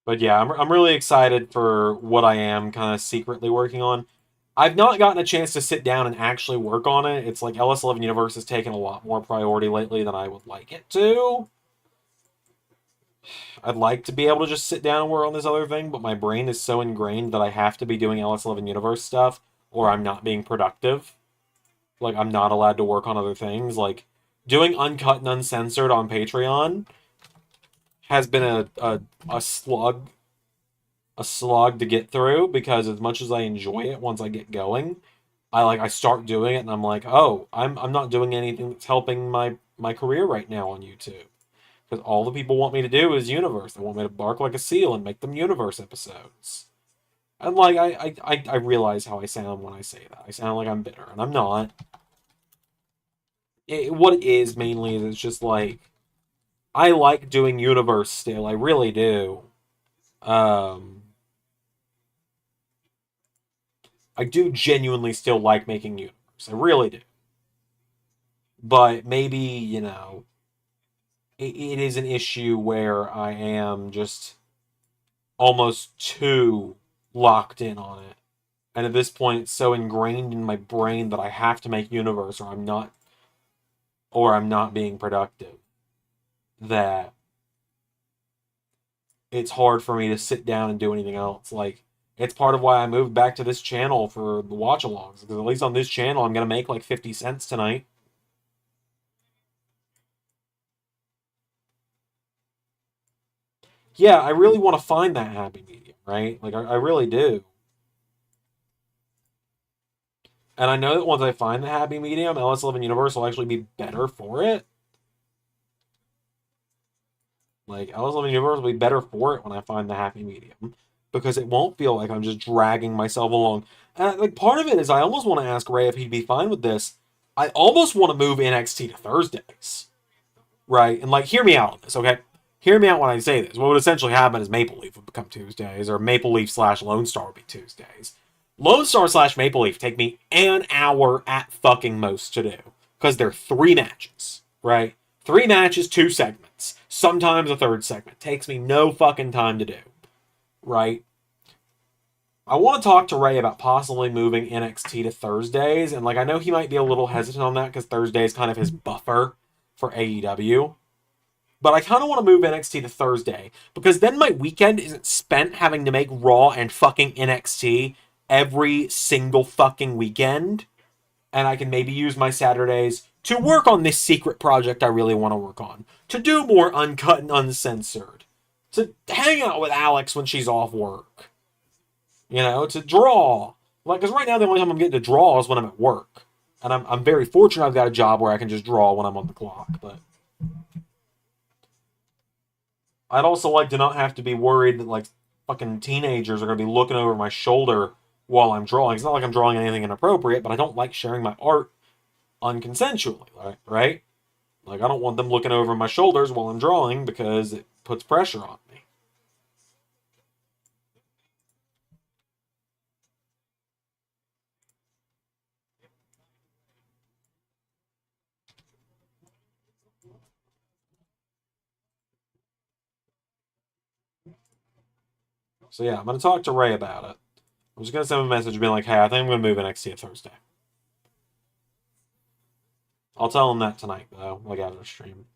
Speaker 1: But yeah, I'm really excited for what I am kind of secretly working on. I've not gotten a chance to sit down and actually work on it. It's like LS11 Universe has taken a lot more priority lately than I would like it to. I'd like to be able to just sit down and work on this other thing, but my brain is so ingrained that I have to be doing LS11 Universe stuff, or I'm not being productive. Like, I'm not allowed to work on other things. Like, doing Uncut and Uncensored on Patreon has been a slug to get through, because as much as I enjoy it once I get going, I start doing it and I'm like, oh, I'm not doing anything that's helping my career right now on YouTube. Because all the people want me to do is Universe. They want me to bark like a seal and make them Universe episodes. And like I realize how I sound when I say that. I sound like I'm bitter, and I'm not. What it is mainly is it's just like I like doing Universe still. I really do. I do genuinely still like making Universe. I really do. But maybe, it is an issue where I am just almost too locked in on it. And at this point, it's so ingrained in my brain that I have to make Universe, or I'm not being productive, that it's hard for me to sit down and do anything else. Like, it's part of why I moved back to this channel for the watch-alongs, because at least on this channel, I'm going to make like 50 cents tonight. Yeah, I really want to find that happy medium, right? Like, I really do. And I know that once I find the happy medium, LS11 Universe will actually be better for it. Like, LS11 Universe will be better for it when I find the happy medium. Because it won't feel like I'm just dragging myself along. And, like, part of it is I almost want to ask Ray if he'd be fine with this. I almost want to move NXT to Thursdays. Right? And, like, hear me out on this, okay? Hear me out when I say this. What would essentially happen is Maple Leaf would become Tuesdays, or Maple Leaf / Lone Star would be Tuesdays. Lone Star / Maple Leaf take me an hour at fucking most to do. Because they're 3 matches, right? 3 matches, 2 segments. Sometimes a 3rd segment. Takes me no fucking time to do. Right? I want to talk to Ray about possibly moving NXT to Thursdays. And, like, I know he might be a little hesitant on that because Thursday is kind of his buffer for AEW. But I kind of want to move NXT to Thursday, because then my weekend isn't spent having to make Raw and fucking NXT every single fucking weekend. And I can maybe use my Saturdays to work on this secret project I really want to work on. To do more uncut and uncensored. To hang out with Alex when she's off work. You know, to draw. Like, because right now the only time I'm getting to draw is when I'm at work. And I'm very fortunate I've got a job where I can just draw when I'm on the clock, but I'd also like to not have to be worried that, like, fucking teenagers are going to be looking over my shoulder while I'm drawing. It's not like I'm drawing anything inappropriate, but I don't like sharing my art unconsensually, right? Like, I don't want them looking over my shoulders while I'm drawing because it puts pressure on me. So yeah, I'm going to talk to Ray about it. I'm just going to send him a message being like, hey, I think I'm going to move NXT to Thursday. I'll tell him that tonight, though, like after the stream.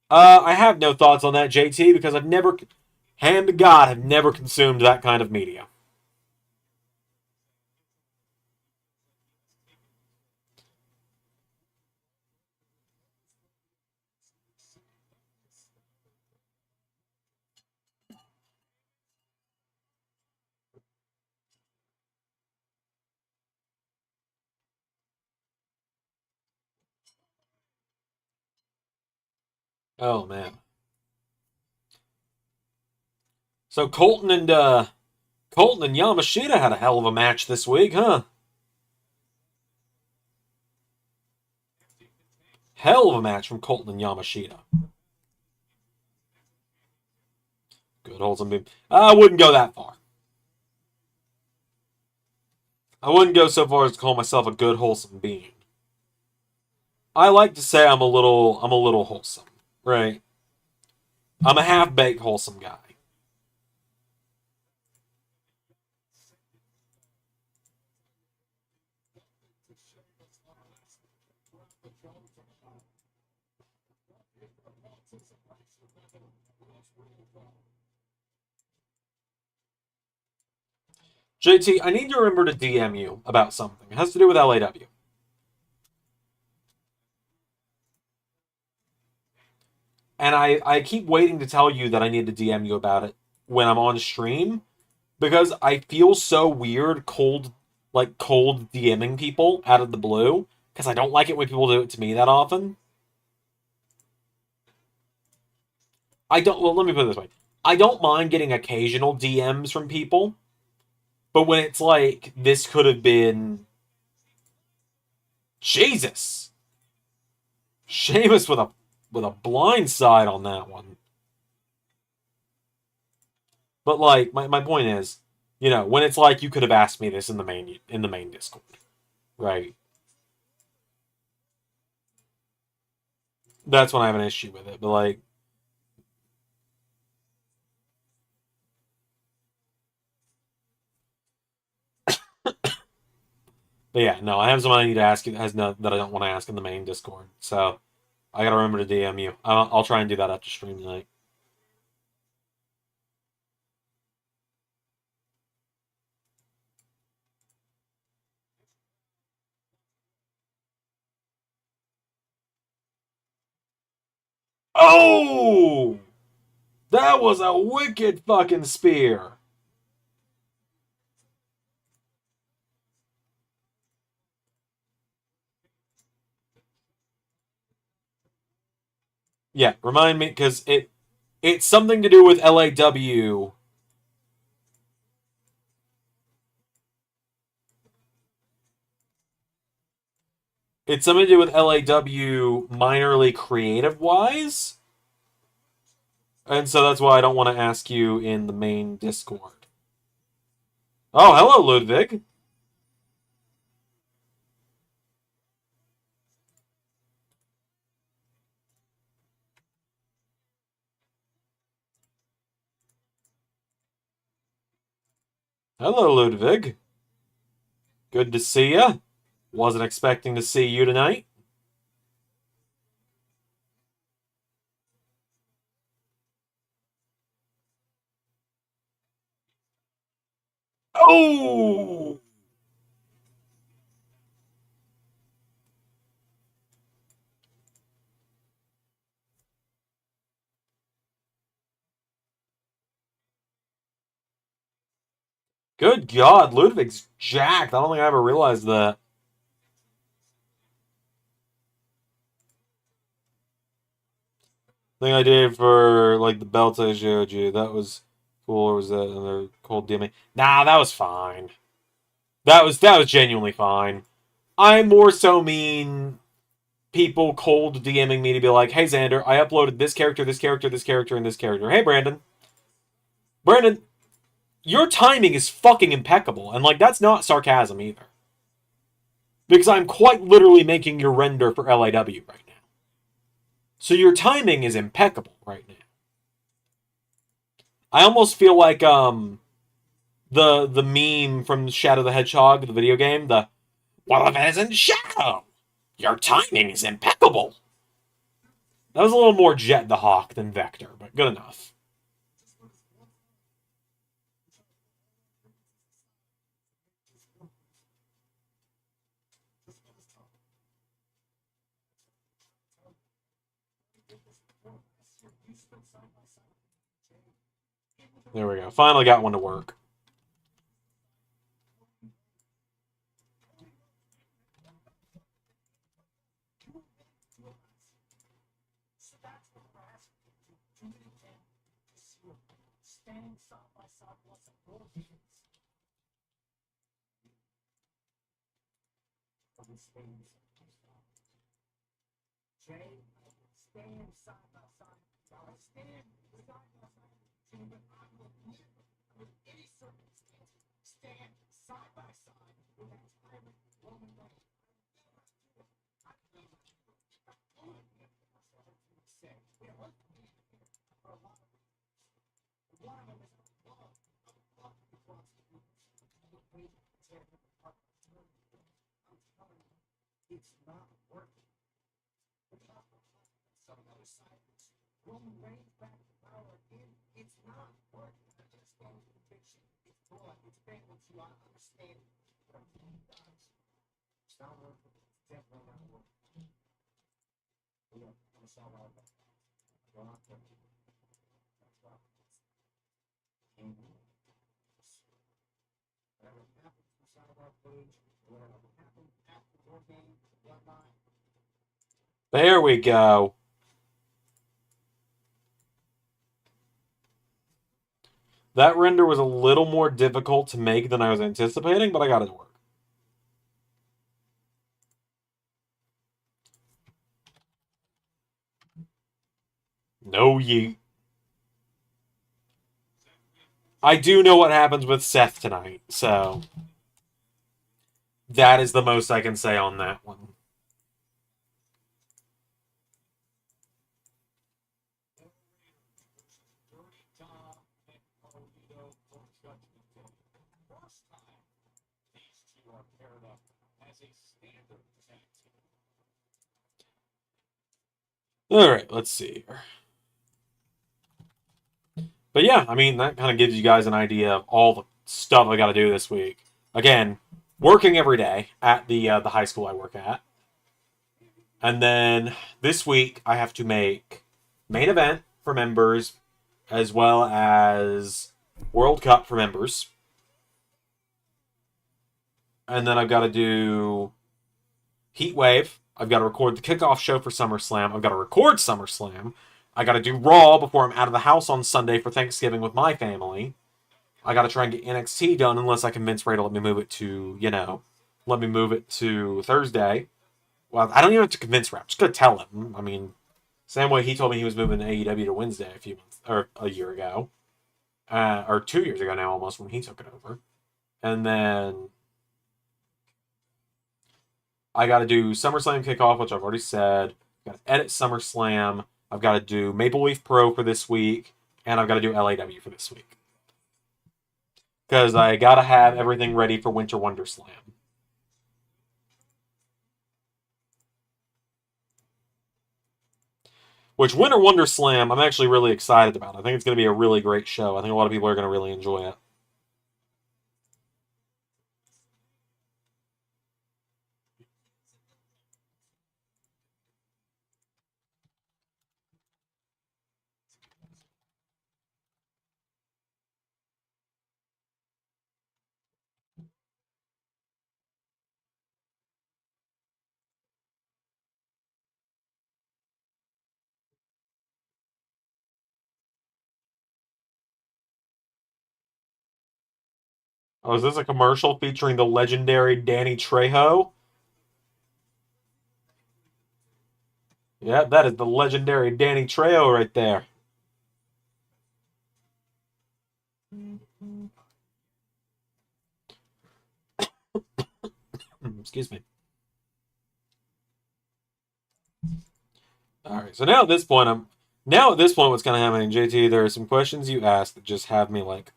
Speaker 1: I have no thoughts on that, JT, because I've never, hand to God, have never consumed that kind of media. Oh, man. So Colton and Yamashita had a hell of a match this week, huh? Hell of a match from Colton and Yamashita. Good wholesome beam. I wouldn't go that far. I wouldn't go so far as to call myself a good wholesome being. I like to say I'm a little wholesome, right? I'm a half-baked wholesome guy. JT, I need to remember to DM you about something. It has to do with LAW. And I keep waiting to tell you that I need to DM you about it when I'm on stream, because I feel so weird cold DMing people out of the blue, because I don't like it when people do it to me that often. Well, let me put it this way. I don't mind getting occasional DMs from people, but when it's like, this could have been Jesus. Sheamus with a blind side on that one. But like, my point is, you know, when it's like, you could have asked me this in the main Discord, right? That's when I have an issue with it. But like, But yeah, no, I have someone I need to ask that has no, that I don't want to ask in the main Discord. So I gotta remember to DM you. I'll try and do that after stream tonight. Oh! That was a wicked fucking spear. Yeah, remind me, because it's something to do with LAW. It's something to do with LAW minorly creative wise. And so that's why I don't want to ask you in the main Discord. Oh, hello, Ludwig. Hello, Ludwig. Good to see ya. Wasn't expecting to see you tonight. Oh! Good God, Ludwig's jacked. I don't think I ever realized that. Thing I did for like the belts I showed you, that was cool. Or was that another cold DMing? Nah, that was fine. That was genuinely fine. I more so mean people cold DMing me to be like, "Hey Xander, I uploaded this character, this character, this character, and this character. Hey Brandon, your timing is fucking impeccable," and like that's not sarcasm either, because I'm quite literally making your render for LAW right now. So your timing is impeccable right now. I almost feel like the meme from Shadow the Hedgehog, the video game, the "Well, if it isn't Shadow, your timing is impeccable." That was a little more Jet the Hawk than Vector, but good enough. There we go. Finally got one to work. There we go. That render was a little more difficult to make than I was anticipating, but I got it to work. No yeet. I do know what happens with Seth tonight, so that is the most I can say on that one.
Speaker 4: as a standard tag team.
Speaker 1: All right, let's see here. But yeah, I mean, that kind of gives you guys an idea of all the stuff I got to do this week. Again, working every day at the high school I work at. And then this week, I have to make main event for members, as well as World Cup for members. And then I've got to do Heat Wave. I've got to record the kickoff show for SummerSlam. I've got to record SummerSlam. I got to do Raw before I'm out of the house on Sunday for Thanksgiving with my family. I got to try and get NXT done unless I convince Ray to let me move it to, let me move it to Thursday. Well, I don't even have to convince Ray. I'm just going to tell him. I mean, same way he told me he was moving AEW to Wednesday a year ago. Or 2 years ago now almost when he took it over. And then I got to do SummerSlam kickoff, which I've already said. Got to edit SummerSlam. I've got to do Maple Leaf Pro for this week. And I've got to do LAW for this week. Because I got to have everything ready for Winter Wonder Slam. Which Winter Wonder Slam, I'm actually really excited about. I think it's going to be a really great show. I think a lot of people are going to really enjoy it. Oh, is this a commercial featuring the legendary Danny Trejo? Yeah, that is the legendary Danny Trejo right there. Excuse me. All right, so now at this point, what's going to happen, JT? There are some questions you asked that just have me like,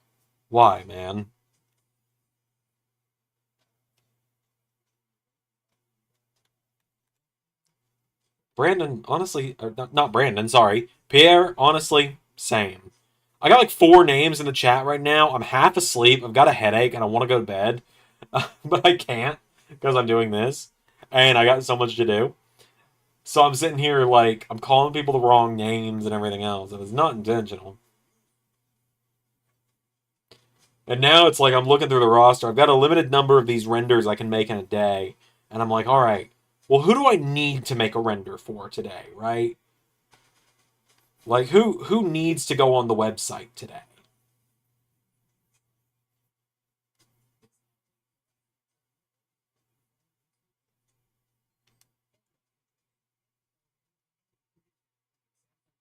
Speaker 1: why, man? Brandon, honestly, or not Brandon, sorry. Pierre, honestly, same. I got like 4 names in the chat right now. I'm half asleep. I've got a headache and I want to go to bed. But I can't because I'm doing this. And I got so much to do. So I'm sitting here like, I'm calling people the wrong names and everything else. And it's not intentional. And now it's like I'm looking through the roster. I've got a limited number of these renders I can make in a day. And I'm like, all right, well, who do I need to make a render for today, right? Like, who needs to go on the website today?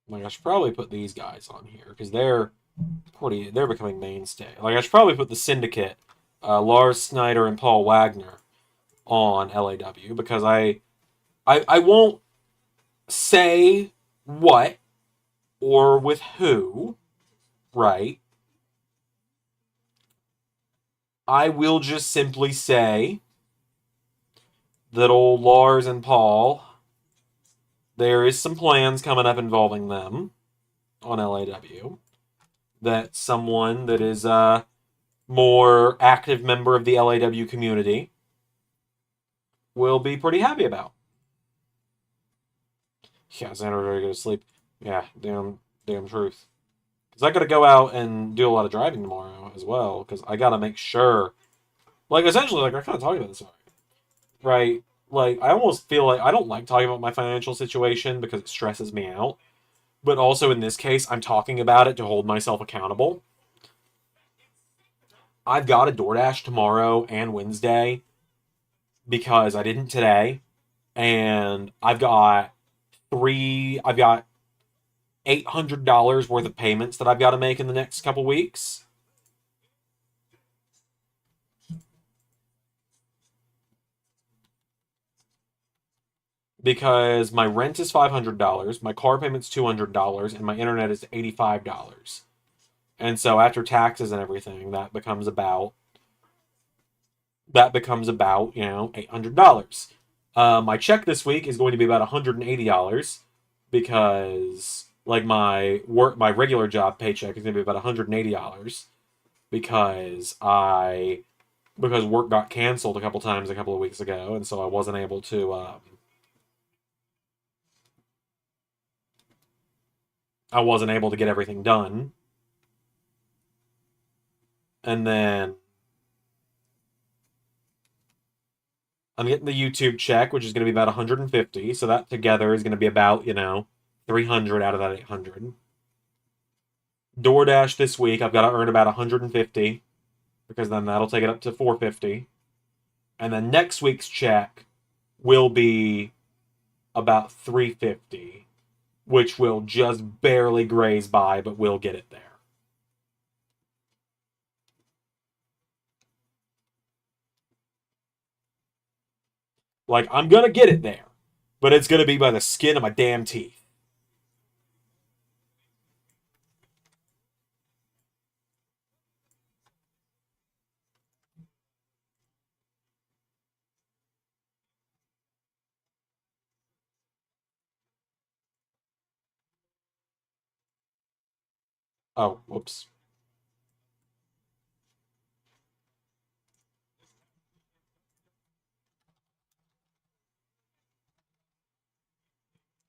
Speaker 1: Like, I should probably put these guys on here because they're becoming mainstay. Like, I should probably put the Syndicate, Lars Snyder and Paul Wagner on LAW because I won't say what or with who, right? I will just simply say that old Lars and Paul, there is some plans coming up involving them on LAW that someone that is a more active member of the LAW community will be pretty happy about. Yeah, Xander very good to sleep. Yeah, damn truth. Because I got to go out and do a lot of driving tomorrow as well. Because I got to make sure, like, essentially, like I kind of talked about this already, right? Like, I almost feel like I don't like talking about my financial situation because it stresses me out. But also in this case, I'm talking about it to hold myself accountable. I've got a DoorDash tomorrow and Wednesday because I didn't today. And I've got $800 worth of payments that I've got to make in the next couple weeks. Because my rent is $500, my car payment's $200, and my internet is $85. And so after taxes and everything, that becomes about that becomes about, $800. My check this week is going to be about $180 because like my regular job paycheck is going to be about $180 because work got canceled a couple times a couple of weeks ago, and so I wasn't able to get everything done. And then I'm getting the YouTube check, which is going to be about 150. So that together is going to be about, 300 out of that 800. DoorDash this week, I've got to earn about 150 because then that'll take it up to 450. And then next week's check will be about 350, which will just barely graze by, but we'll get it there. Like, I'm going to get it there, but it's going to be by the skin of my damn teeth. Oh, whoops.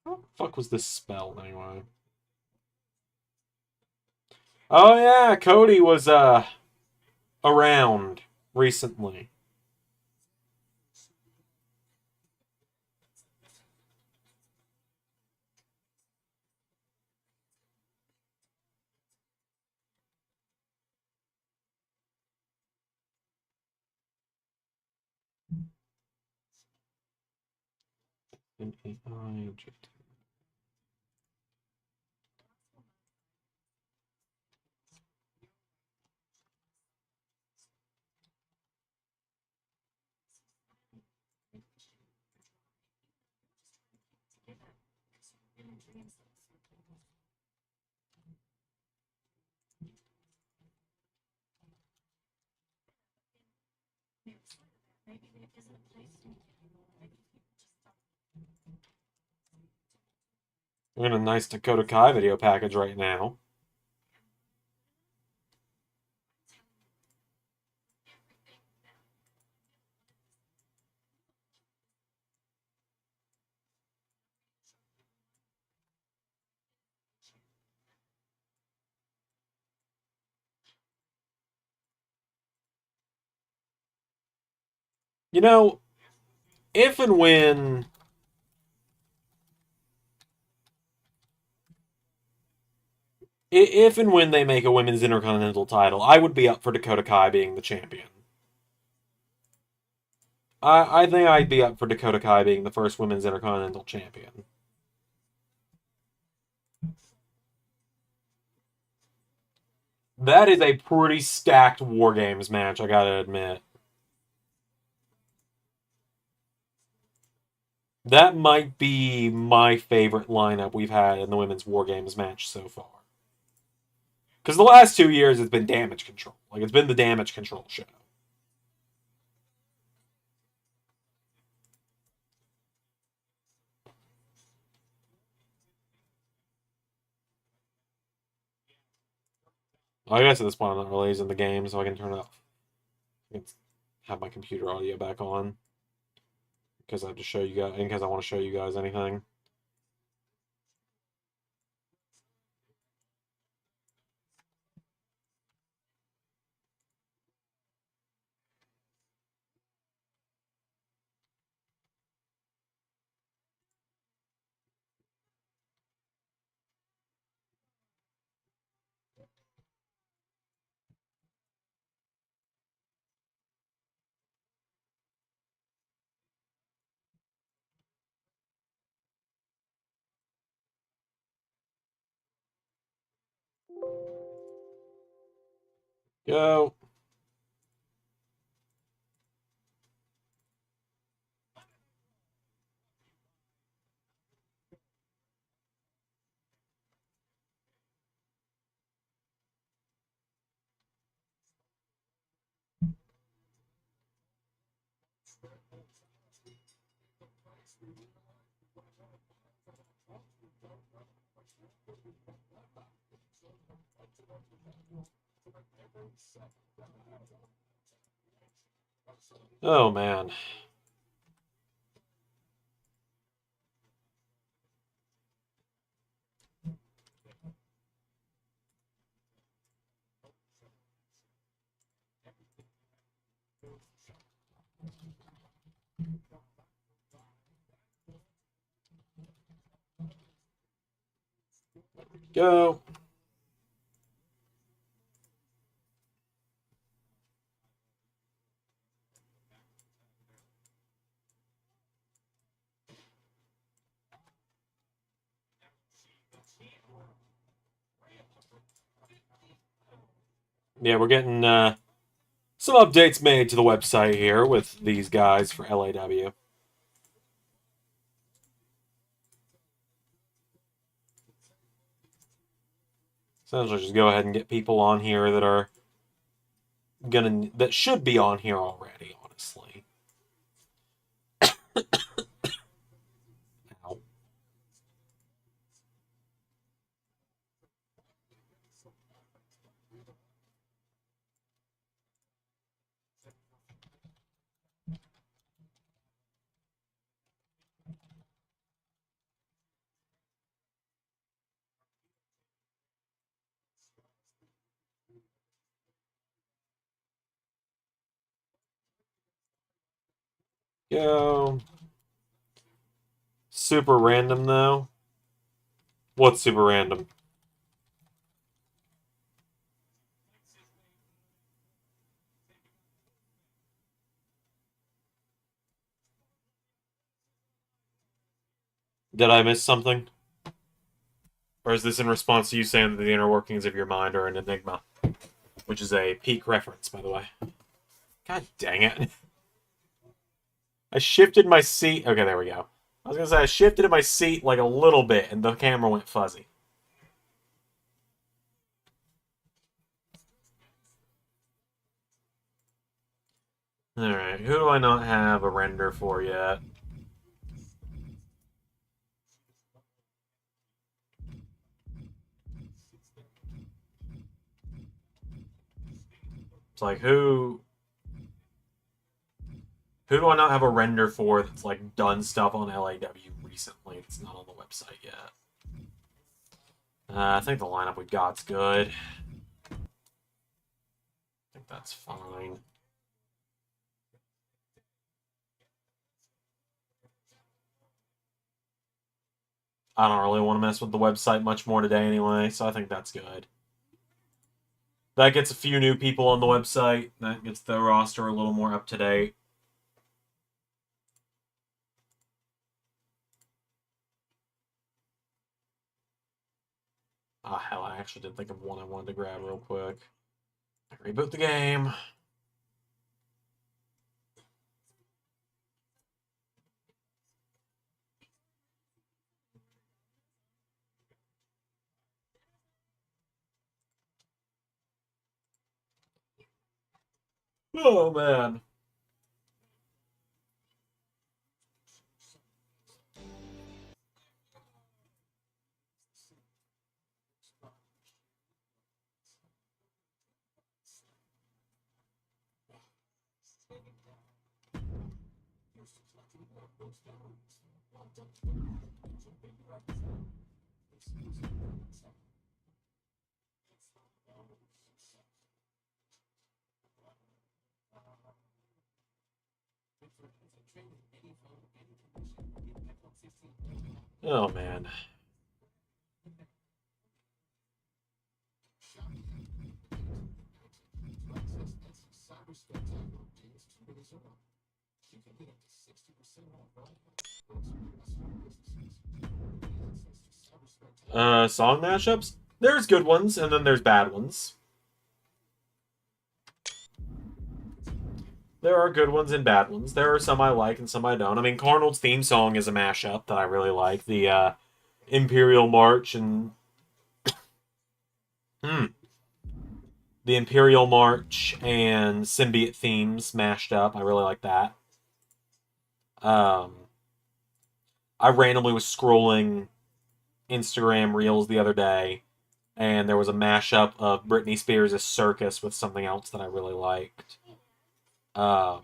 Speaker 1: What the fuck was this spell anyway? Oh yeah, Cody was around recently. We're in a nice Dakota Kai video package right now. You know, if and when if and when they make a women's intercontinental title, I would be up for Dakota Kai being the champion. I think I'd be up for Dakota Kai being the first women's intercontinental champion. That is a pretty stacked War Games match, I gotta admit. That might be my favorite lineup we've had in the women's War Games match so far. Because the last 2 years it's been Damage Control. Like, it's been the Damage Control show. I guess at this point I'm not really using the game, so I can turn it off. I can have my computer audio back on. Because I have to show you guys, in case I want to show you guys anything. Go. Oh, man. Go. Yeah, we're getting some updates made to the website here with these guys for LAW. Essentially, just go ahead and get people on here that are that should be on here already, honestly. Ow. Go. Super random, though. What's super random? Did I miss something? Or is this in response to you saying that the inner workings of your mind are an enigma? Which is a peak reference, by the way. God dang it. I shifted my seat. Okay, there we go. I was going to say, I shifted in my seat like a little bit, and the camera went fuzzy. Alright, who do I not have a render for yet? It's like, who do I not have a render for that's, like, done stuff on LAW recently that's not on the website yet? I think the lineup we got's good. I think that's fine. I don't really want to mess with the website much more today anyway, so I think that's good. That gets a few new people on the website. That gets the roster a little more up to date. Ah, hell, I actually did think of one I wanted to grab real quick. Reboot the game. Oh, man. Oh, man. Song mashups? There's good ones, and then there's bad ones. There are good ones and bad ones. There are some I like and some I don't. I mean, Carnold's theme song is a mashup that I really like. The Imperial March and the Imperial March and Symbiote themes mashed up. I really like that. I randomly was scrolling Instagram Reels the other day, and there was a mashup of Britney Spears' Circus with something else that I really liked. Um,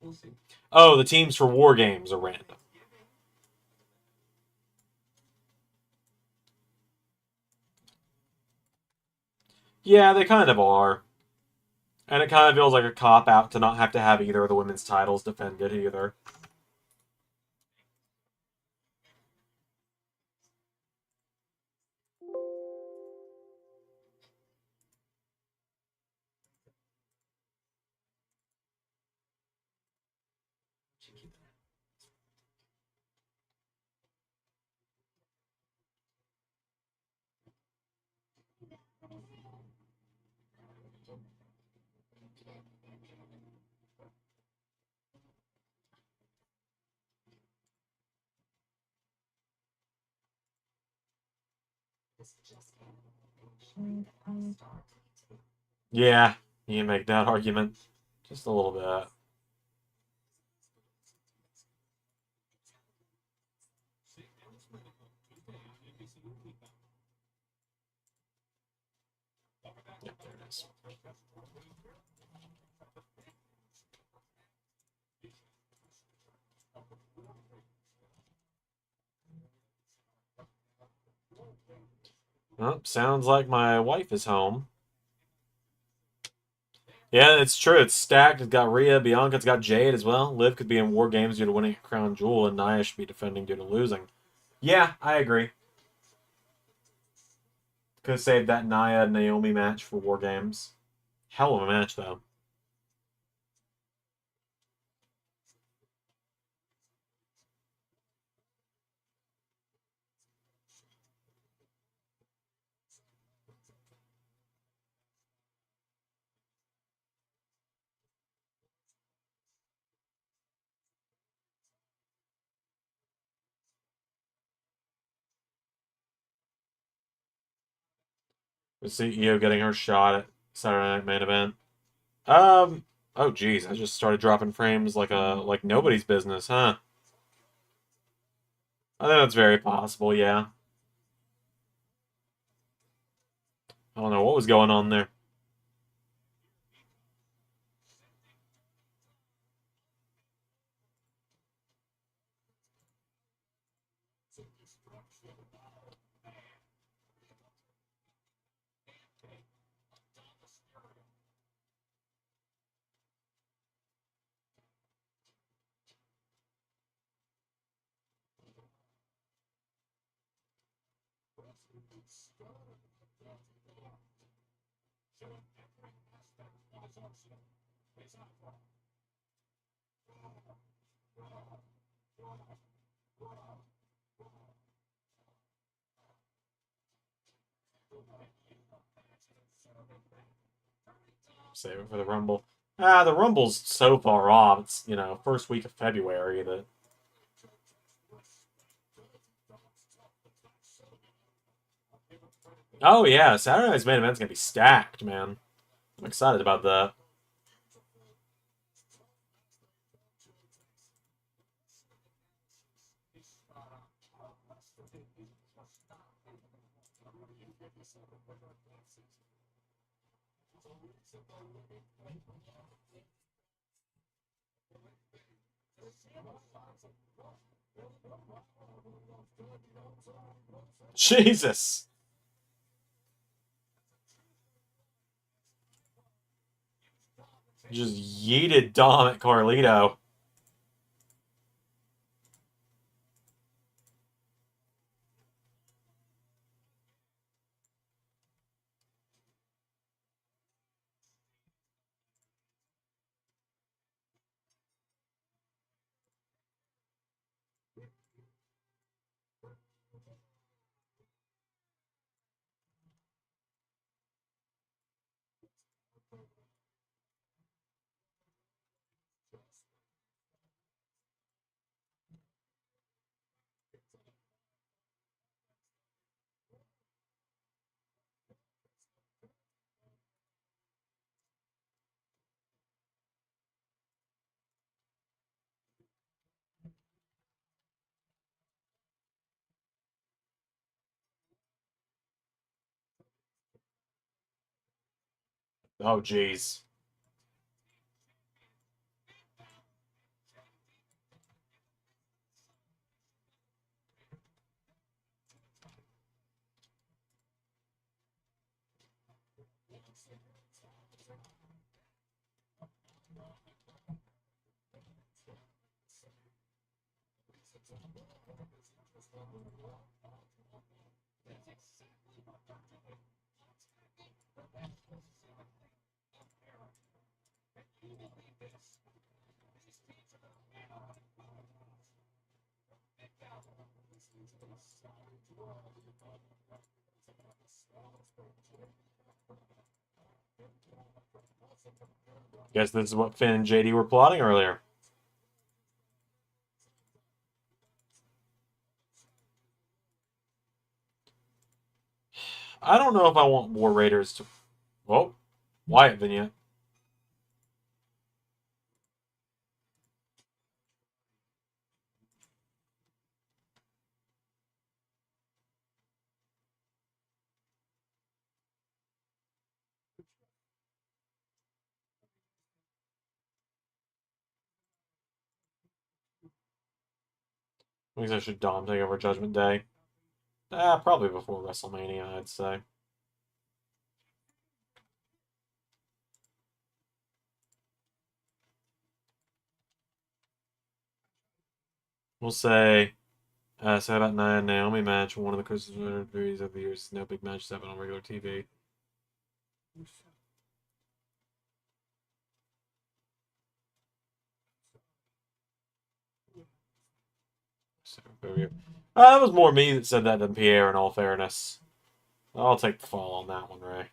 Speaker 4: We'll see.
Speaker 1: oh, the teams for War Games are random. Yeah, they kind of are. And it kind of feels like a cop-out to not have to have either of the women's titles defended either. Yeah, you can make that argument. Just a little bit. Yep, there it is. Well, sounds like my wife is home. Yeah, it's true. It's stacked. It's got Rhea, Bianca. It's got Jade as well. Liv could be in War Games due to winning a crown jewel, and Nia should be defending due to losing. Yeah, I agree. Could have saved that Nia Naomi match for War Games. Hell of a match, though. The CEO getting her shot at Saturday Night Main Event. Oh geez, I just started dropping frames like nobody's business, huh? I think that's very possible. Yeah. I don't know what was going on there. Save it for the Rumble. The Rumble's so far off. It's, first week of February that. Oh yeah, Saturday night's main event's gonna be stacked, man. I'm excited about that. Jesus. Just yeeted Dom at Carlito. Oh, jeez. Guess this is what Finn and JD were plotting earlier. I don't know if I want War Raiders to... Well, Wyatt vignette. I guess I should Dom take over Judgment Day. Probably before WrestleMania, I'd say. We'll say... so how about Naomi match? One of the Christmas movies of the years. No big matches happen on regular TV. So, that was more me that said that than Pierre, in all fairness. I'll take the fall on that one, Ray.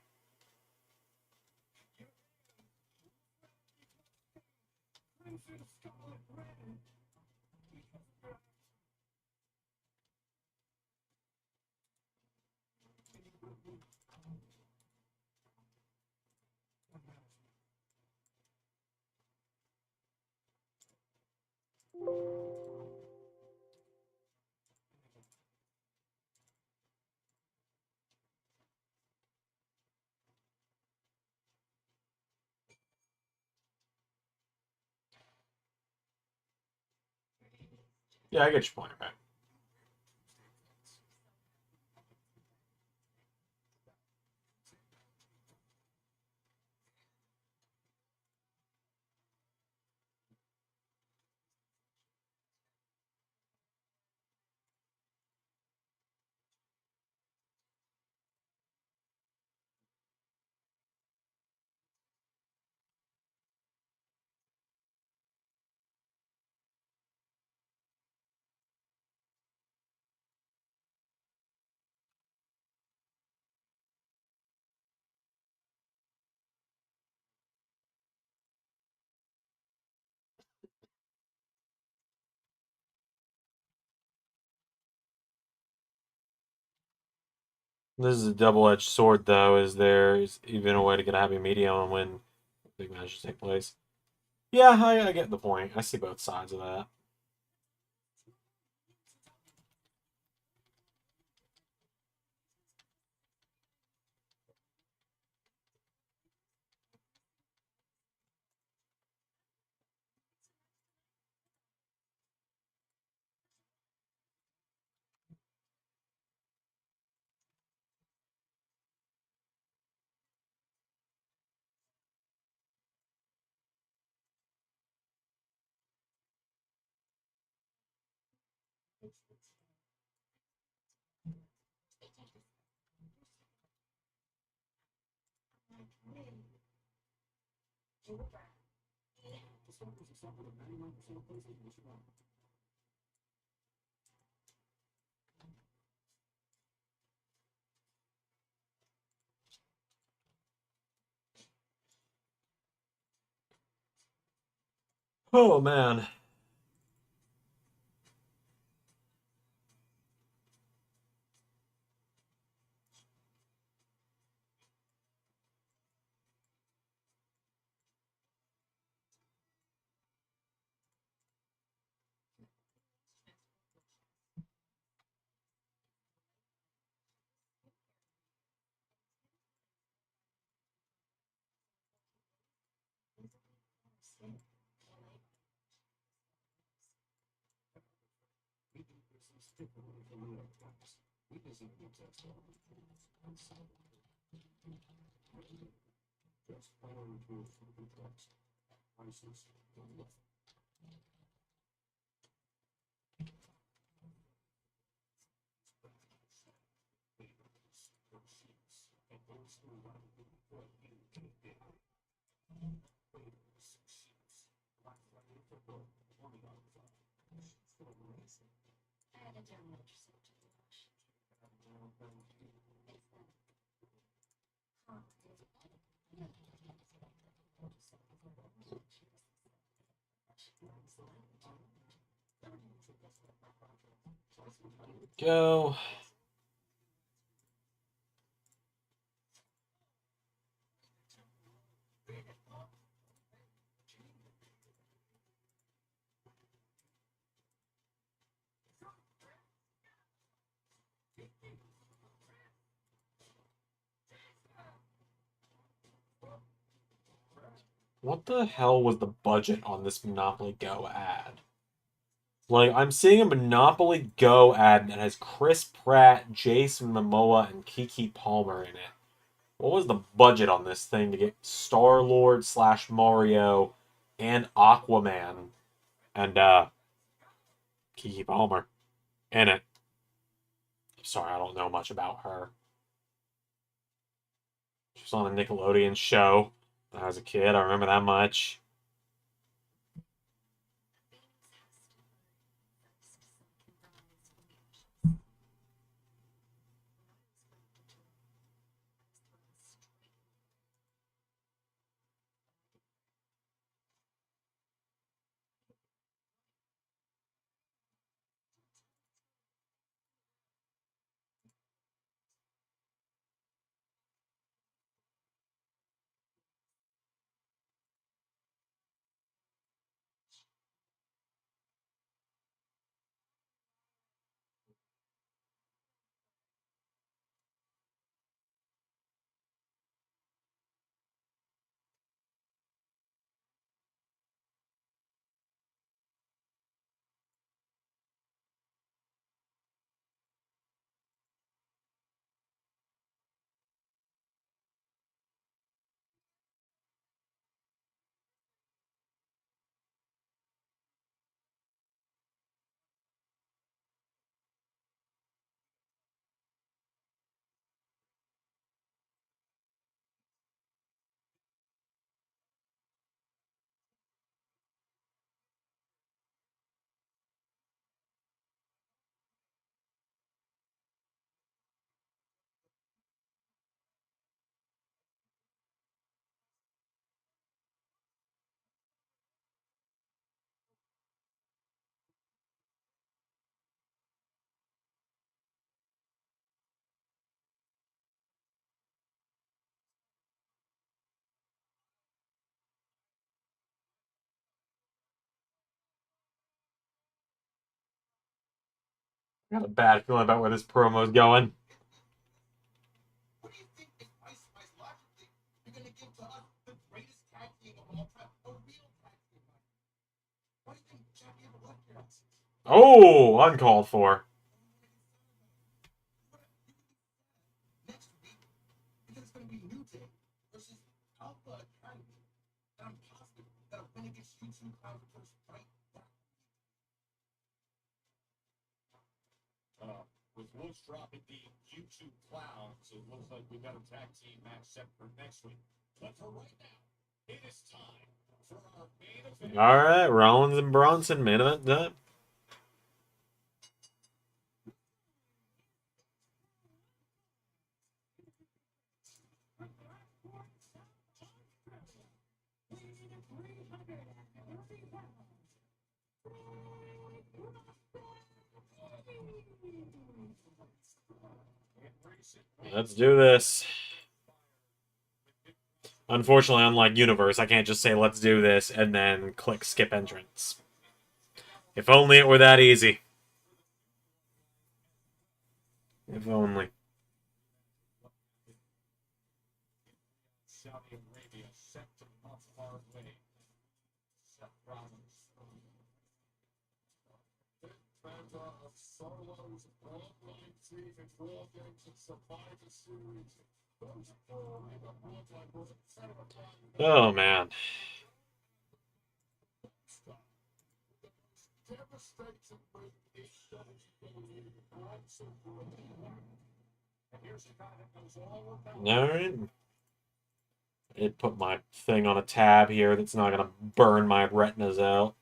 Speaker 1: Yeah, I get your point, right? This is a double-edged sword, though. Is there even a way to get a happy medium when big matches take place? Yeah, I get the point. I see both sides of that. Oh, man. Go. What the hell was the budget on this Monopoly Go ad? Like, I'm seeing a Monopoly Go ad that has Chris Pratt, Jason Momoa, and Keke Palmer in it. What was the budget on this thing to get Star-Lord / Mario and Aquaman and Keke Palmer in it? Sorry, I don't know much about her. She was on a Nickelodeon show when I was a kid. I remember that much. I got a bad feeling about where this promo's going.
Speaker 4: What do you think if Ice Spice logically, you're gonna give to us the greatest tag team of all time, a real tag team? Why do you think champion of what here?
Speaker 1: Oh, uncalled for.
Speaker 4: Next week, because it's gonna be New Day versus Alpha Academy. And I'm positive that a win against you two clowns will put us right back. With Woods dropping the YouTube clowns, it looks like we got a tag team match set for next week. But for right now, it is time for our main event.
Speaker 1: All right, Rollins and Bronson, main event time. Let's do this. Unfortunately, unlike Universe, I can't just say let's do this and then click skip entrance. If only it were that easy. If only.
Speaker 4: Saudi Arabia set to off our way. Seth Rollins.
Speaker 1: Oh, man. Alright. It put my thing on a tab here that's not going to burn my retinas out.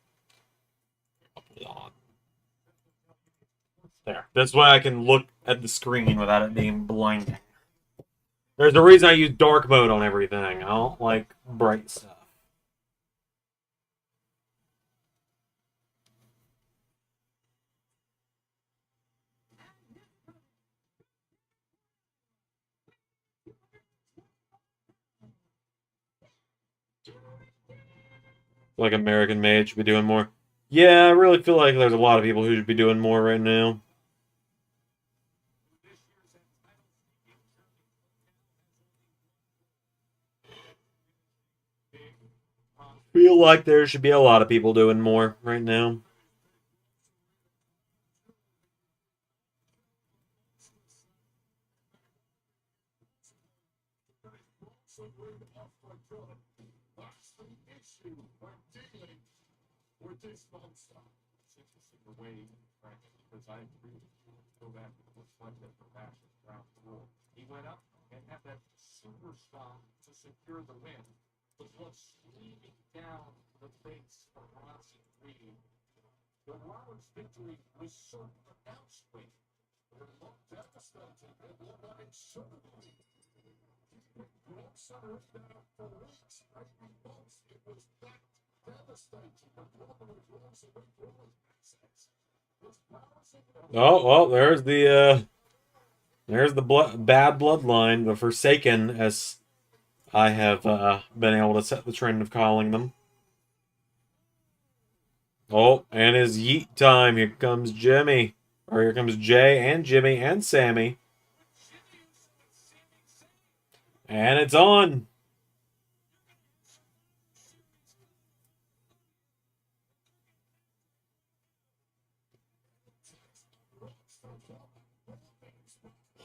Speaker 1: There. This way I can look at the screen without it being blinding. There's a reason I use dark mode on everything. I don't like bright stuff. Like American Made should be doing more. Yeah, I really feel like there's a lot of people who should be doing more right now. Feel like there should be a lot of people doing more right now.
Speaker 4: He went up and had that super stop to secure the win. Was what's sweeping down the face of Rossi Reed. But Roberts' victory was so pronounced. It looked devastating. It looked like certainly. Center down for weeks. Right months. It was that devastating. The Roberts was a big role.
Speaker 1: Oh, well, there's the bad bloodline, the Forsaken, as I have been able to set the trend of calling them. Oh, and his yeet time. Here comes Jimmy. Or here comes Jay and Jimmy and Sammy. And it's on.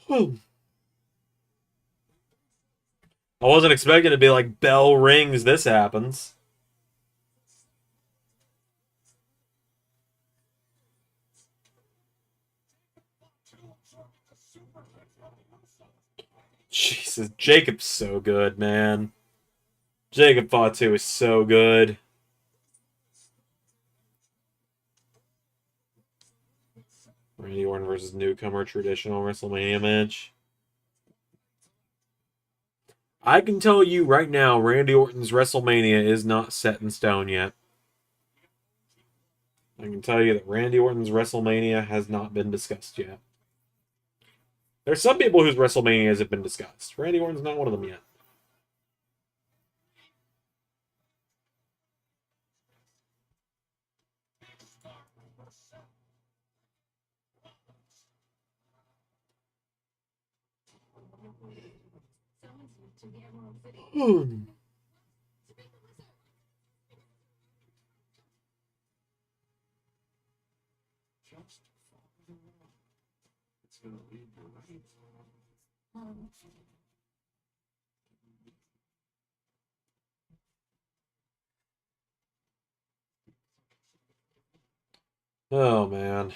Speaker 1: Whew. I wasn't expecting it to be like bell rings, this happens. Jesus, Jacob's so good, man. Jacob Fatu is so good. Randy Orton versus newcomer traditional WrestleMania match. I can tell you right now, Randy Orton's WrestleMania is not set in stone yet. I can tell you that Randy Orton's WrestleMania has not been discussed yet. There's some people whose WrestleManias have been discussed. Randy Orton's not one of them yet.
Speaker 4: It's going to lead your right.
Speaker 1: Oh, man.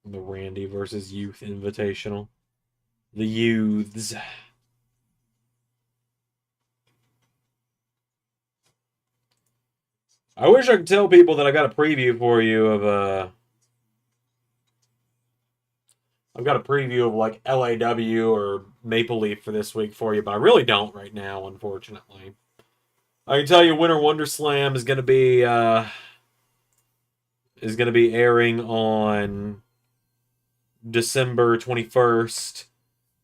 Speaker 1: The Randy versus Youth Invitational. The Youths. I wish I could tell people that I got a preview for you of I've got a preview of like LAW or Maple Leaf for this week for you, but I really don't right now, unfortunately. I can tell you Winter Wonder Slam is gonna be airing on December 21st.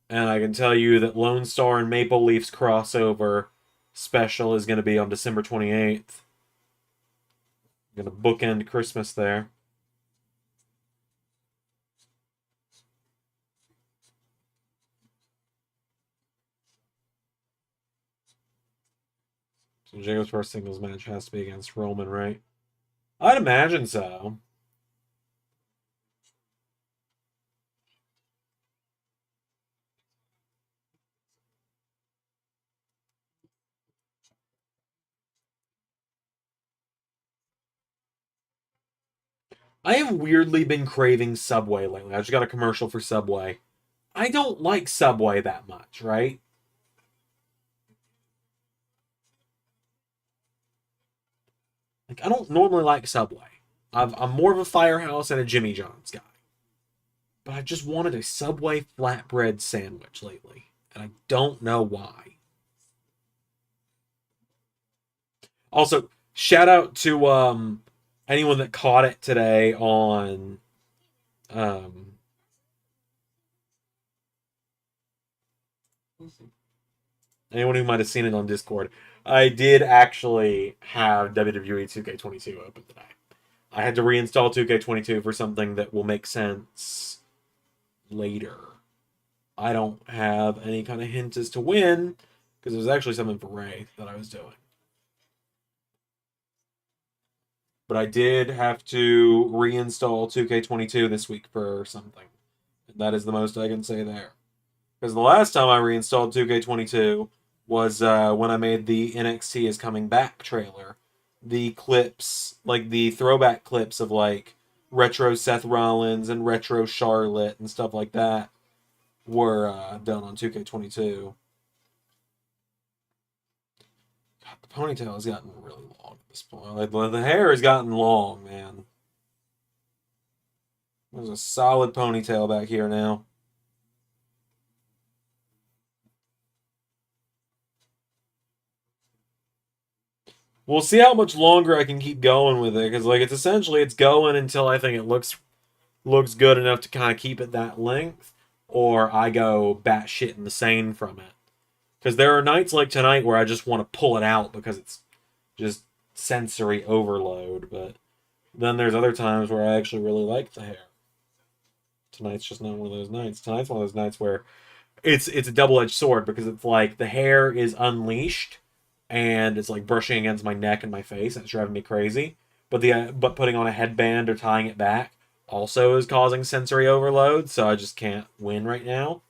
Speaker 1: And I can tell you that Lone Star and Maple Leaf's crossover special is going to be on December 28th. I'm going to bookend Christmas there. So Jacob's first singles match has to be against Roman, right? I'd imagine so. I have weirdly been craving Subway lately. I just got a commercial for Subway. I don't like Subway that much, right? Like, I don't normally like Subway. I'm more of a Firehouse and a Jimmy John's guy. But I just wanted a Subway flatbread sandwich lately. And I don't know why. Also, shout out to anyone that caught it today on um, anyone who might have seen it on Discord. I did actually have WWE 2K22 open today. I had to reinstall 2K22 for something that will make sense later. I don't have any kind of hint as to when, because it was actually something for Ray that I was doing. But I did have to reinstall 2K22 this week for something. That is the most I can say there. Because the last time I reinstalled 2K22 was when I made the NXT is Coming Back trailer. The clips, like the throwback clips of like retro Seth Rollins and retro Charlotte and stuff like that, were done on 2K22. God, the ponytail has gotten really long at this point. Like, the hair has gotten long, man. There's a solid ponytail back here now. We'll see how much longer I can keep going with it, because like it's going until I think it looks good enough to kind of keep it that length, or I go batshit insane from it. Because there are nights like tonight where I just want to pull it out because it's just sensory overload, but then there's other times where I actually really like the hair. Tonight's just not one of those nights. Tonight's one of those nights where it's a double-edged sword, because it's like the hair is unleashed and it's like brushing against my neck and my face and it's driving me crazy. But putting on a headband or tying it back also is causing sensory overload, so I just can't win right now.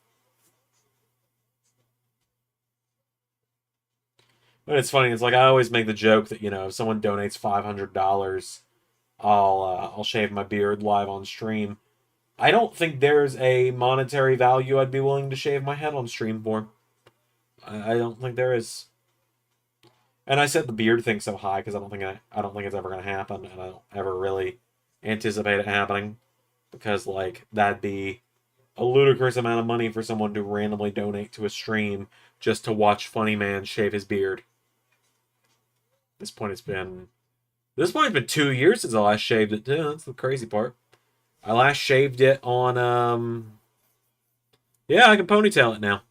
Speaker 1: But it's funny. It's like I always make the joke that, if someone donates $500, I'll shave my beard live on stream. I don't think there's a monetary value I'd be willing to shave my head on stream for. I don't think there is. And I set the beard thing so high because I don't think it's ever gonna happen, and I don't ever really anticipate it happening, because like that'd be a ludicrous amount of money for someone to randomly donate to a stream just to watch Funny Man shave his beard. At this point it's been 2 years since I last shaved it too. That's the crazy part. I last shaved it on yeah, I can ponytail it now.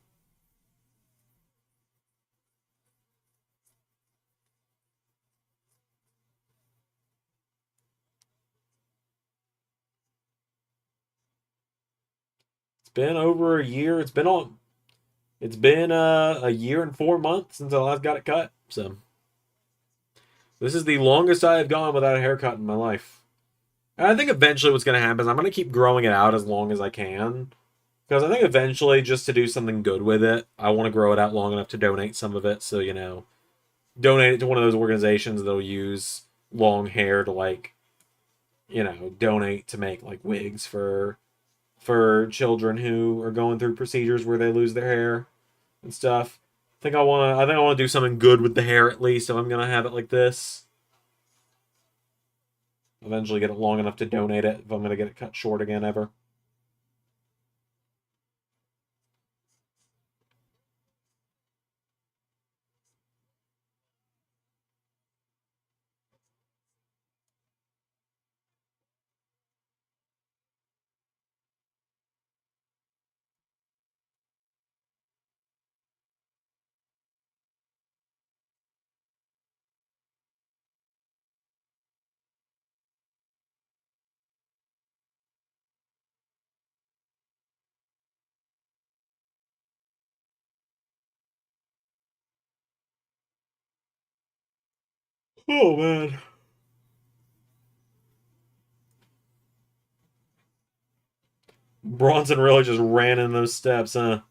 Speaker 1: It's been over a year. It's been a year and 4 months since I last got it cut. So this is the longest I have gone without a haircut in my life. And I think eventually what's going to happen is I'm going to keep growing it out as long as I can. Because I think eventually, just to do something good with it, I want to grow it out long enough to donate some of it. So, donate it to one of those organizations that'll use long hair to, like, donate to make, like, wigs for children who are going through procedures where they lose their hair and stuff. I think I want to do something good with the hair, at least, if I'm going to have it like this. Eventually get it long enough to donate it if I'm going to get it cut short again ever. Oh man. Bronson really just ran in those steps, huh?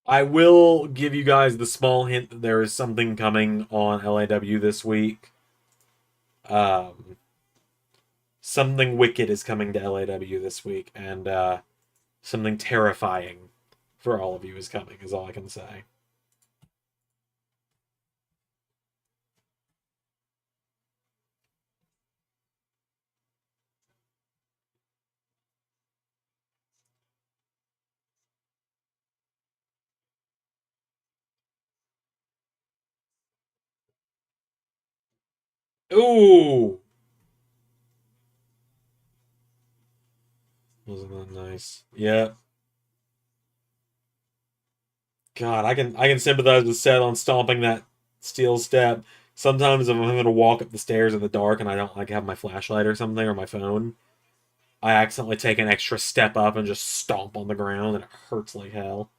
Speaker 1: I will give you guys the small hint that there is something coming on LAW this week. Um, Something wicked is coming to LAW this week, and something terrifying for all of you is coming, is all I can say. Ooh! Wasn't that nice? Yeah. God, I can sympathize with Seth on stomping that steel step. Sometimes if I'm having to walk up the stairs in the dark and I don't like have my flashlight or something or my phone, I accidentally take an extra step up and just stomp on the ground and it hurts like hell.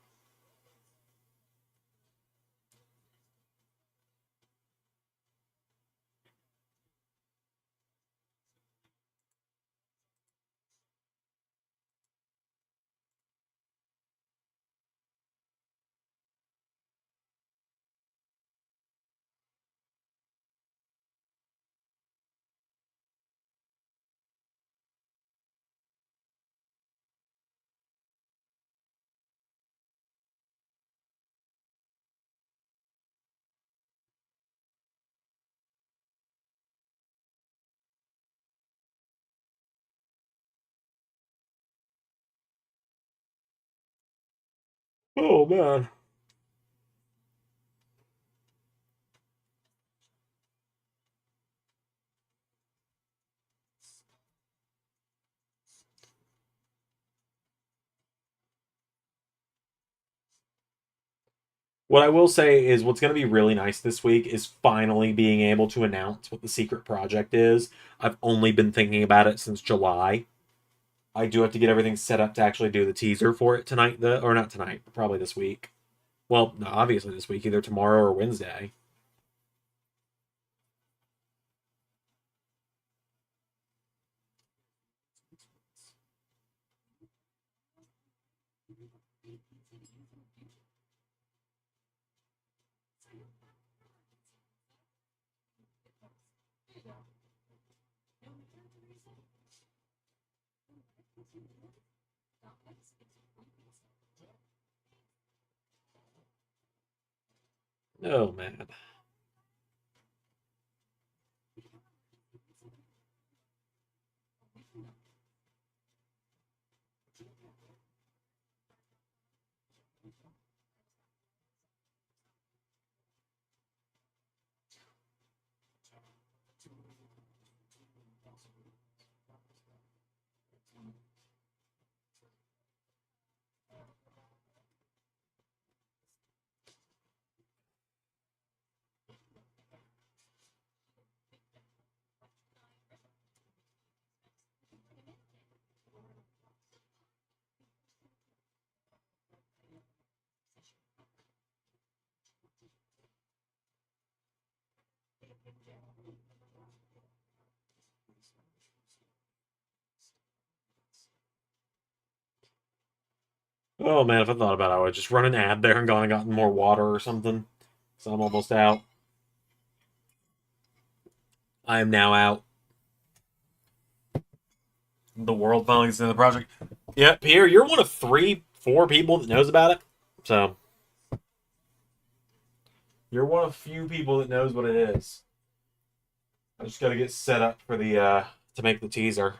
Speaker 1: Oh man. What I will say is what's going to be really nice this week is finally being able to announce what the secret project is. I've only been thinking about it since July. I do have to get everything set up to actually do the teaser for it tonight, or not tonight, but probably this week. Well, no, obviously this week, either tomorrow or Wednesday. Oh man. Oh man, if I thought about it, I would just run an ad there and gone and gotten more water or something. So I'm almost out. I am now out. The world finally gets into the project. Yeah, Pierre, you're one of 4 people that knows about it. So you're one of few people that knows what it is. I just got to get set up for the to make the teaser.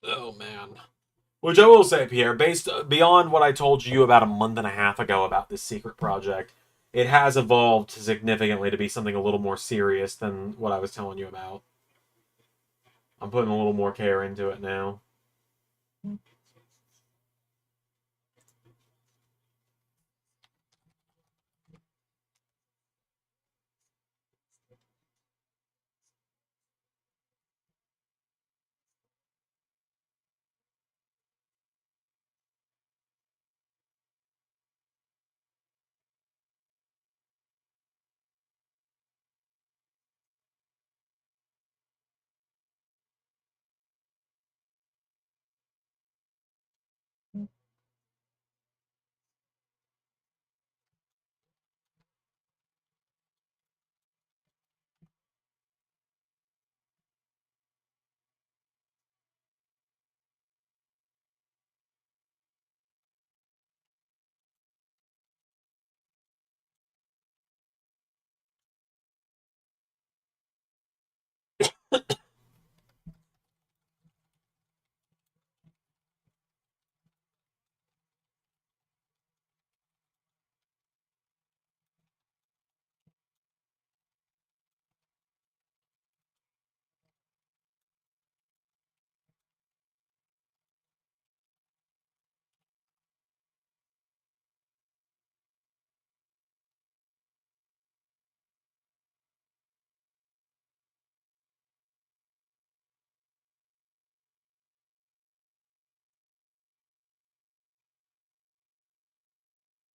Speaker 1: Oh, man. Which I will say, Pierre, based beyond what I told you about a month and a half ago about this secret project, it has evolved significantly to be something a little more serious than what I was telling you about. I'm putting a little more care into it now.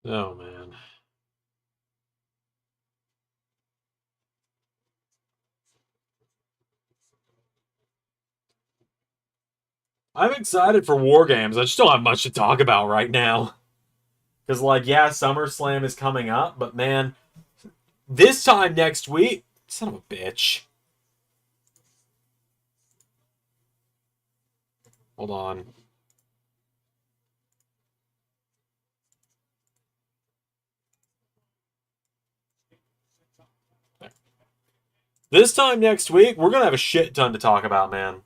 Speaker 1: Oh, man. I'm excited for War Games. I just don't have much to talk about right now. Because, like, yeah, SummerSlam is coming up, but man, this time next week, son of a bitch. Hold on. This time next week, we're going to have a shit ton to talk about, man.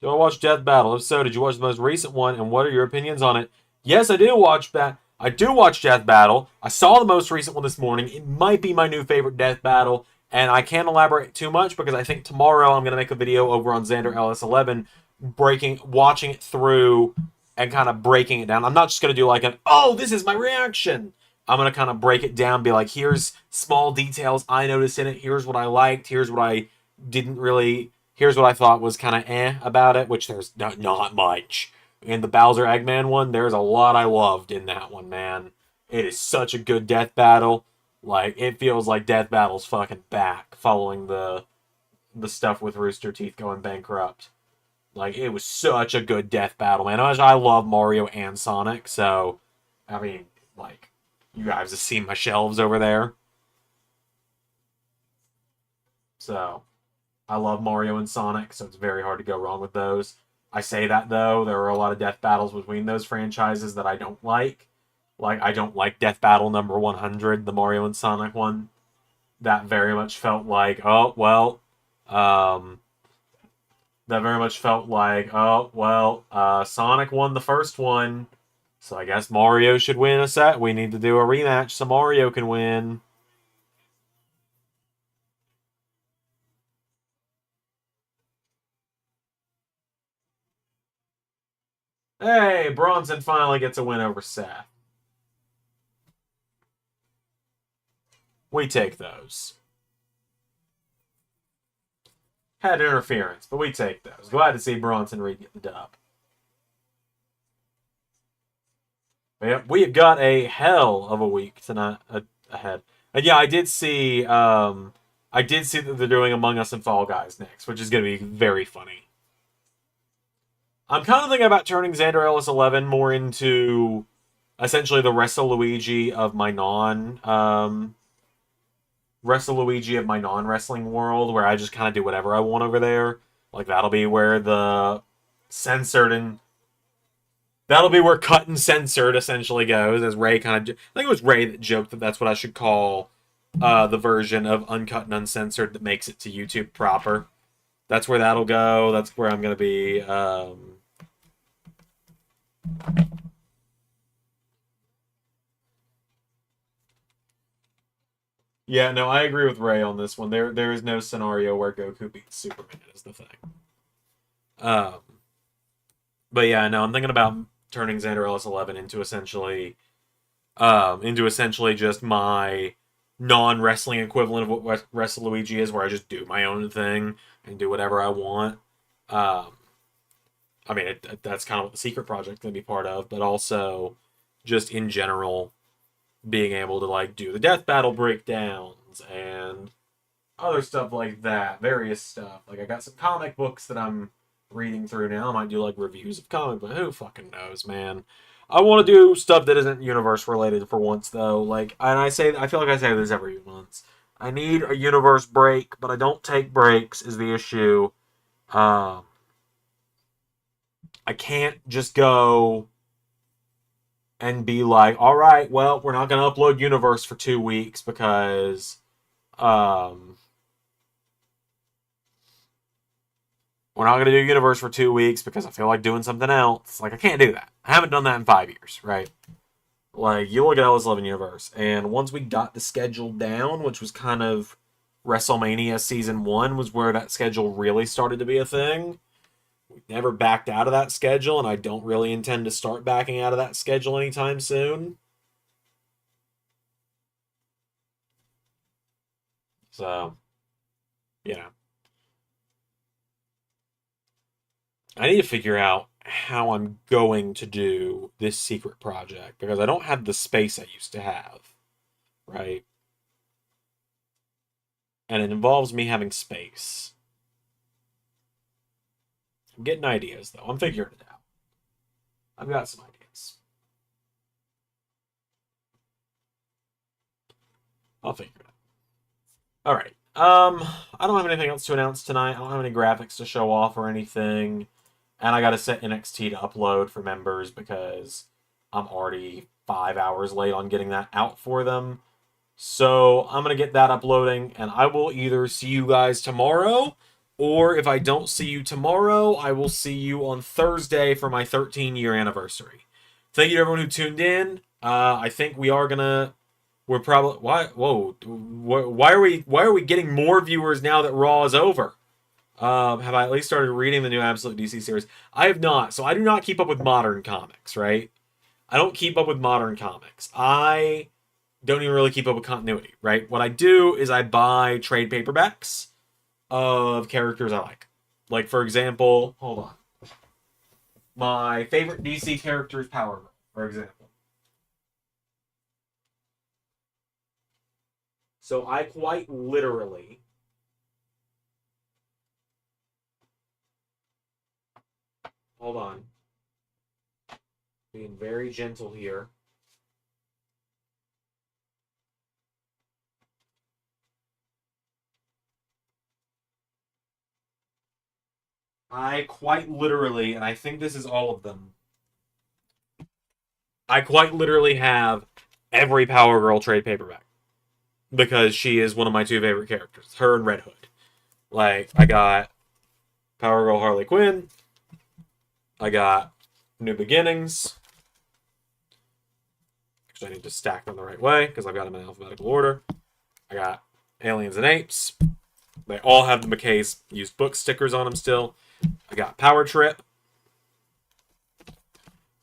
Speaker 1: Do I watch Death Battle? If so, did you watch the most recent one, and what are your opinions on it? Yes, I do watch I do watch Death Battle. I saw the most recent one this morning. It might be my new favorite Death Battle, and I can't elaborate too much because I think tomorrow I'm going to make a video over on Xander LS11 watching it through and kind of breaking it down. I'm not just going to do like oh, this is my reaction. I'm going to kind of break it down, be like, here's small details I noticed in it. Here's what I liked. Here's what I didn't really. Here's what I thought was kind of about it, which there's not much. In the Bowser Eggman one, there's a lot I loved in that one, man. It is such a good death battle. Like, it feels like Death Battle's fucking back following the stuff with Rooster Teeth going bankrupt. Like, it was such a good death battle, man. I love Mario and Sonic, so, I mean, like, you guys have seen my shelves over there. So, I love Mario and Sonic, so it's very hard to go wrong with those. I say that, though, there are a lot of death battles between those franchises that I don't like. Like, I don't like Death Battle number 100, the Mario and Sonic one. That very much felt like, oh, well, Sonic won the first one, so I guess Mario should win a set. We need to do a rematch so Mario can win. Hey, Bronson finally gets a win over Seth. We take those. Had interference, but we take those. Glad to see Bronson Reed get the dub. Yep, we have got a hell of a week tonight ahead. And yeah, I did see that they're doing Among Us and Fall Guys next, which is going to be very funny. I'm kind of thinking about turning Xander Ellis 11 more into essentially the WrestleLuigi of my non-wrestling world, where I just kind of do whatever I want over there. Like, that'll be where the censored and that'll be where cut and censored essentially goes, as Ray kind of. I think it was Ray that joked that that's what I should call the version of Uncut and Uncensored that makes it to YouTube proper. That's where that'll go. That's where I'm going to be. Yeah, no, I agree with Ray on this one. There is no scenario where Goku beats Superman is the thing. Um, but yeah, no, I'm thinking about turning Xander LS11 into essentially just my non-wrestling equivalent of what Wrestle Luigi is, where I just do my own thing and do whatever I want. I mean, that's kind of what the secret project going to be part of, but also just in general being able to like do the death battle breakdowns and other stuff like that, various stuff. Like I got some comic books that I'm reading through now. I might do like reviews of comic, but who fucking knows, man. I want to do stuff that isn't universe related for once, though. Like, and I feel like I say this every month. I need a universe break, but I don't take breaks. Is the issue? I can't just go and be like, all right, well, we're not going to upload universe for 2 weeks because we're not going to do universe for 2 weeks because I feel like doing something else. Like, I can't do that. I haven't done that in 5 years, right? Like, you look at LS11 Universe, and once we got the schedule down, which was kind of WrestleMania Season 1 was where that schedule really started to be a thing. We never backed out of that schedule, and I don't really intend to start backing out of that schedule anytime soon. So, you know. I need to figure out how I'm going to do this secret project because I don't have the space I used to have, right? And it involves me having space. I'm getting ideas, though. I'm figuring it out. I've got some ideas. I'll figure it out. All right. I don't have anything else to announce tonight. I don't have any graphics to show off or anything. And I got to set NXT to upload for members because I'm already 5 hours late on getting that out for them. So I'm going to get that uploading, and I will either see you guys tomorrow, or if I don't see you tomorrow, I will see you on Thursday for my 13-year anniversary. Thank you to everyone who tuned in. I think we are gonna. We're probably why are we getting more viewers now that Raw is over? Have I at least started reading the new Absolute DC series? I have not. So I do not keep up with modern comics, right? I don't keep up with modern comics. I don't even really keep up with continuity, right? What I do is I buy trade paperbacks of characters I like. Like, for example, hold on. My favorite DC character is Power Girl, for example. So I quite literally hold on. Being very gentle here. I quite literally, and I think this is all of them, I quite literally have every Power Girl trade paperback. Because she is one of my two favorite characters. Her and Red Hood. Like, I got Power Girl Harley Quinn. I got New Beginnings. Because I need to stack them the right way, because I've got them in alphabetical order. I got Aliens and Apes. They all have the McKay's used book stickers on them still. I got Power Trip.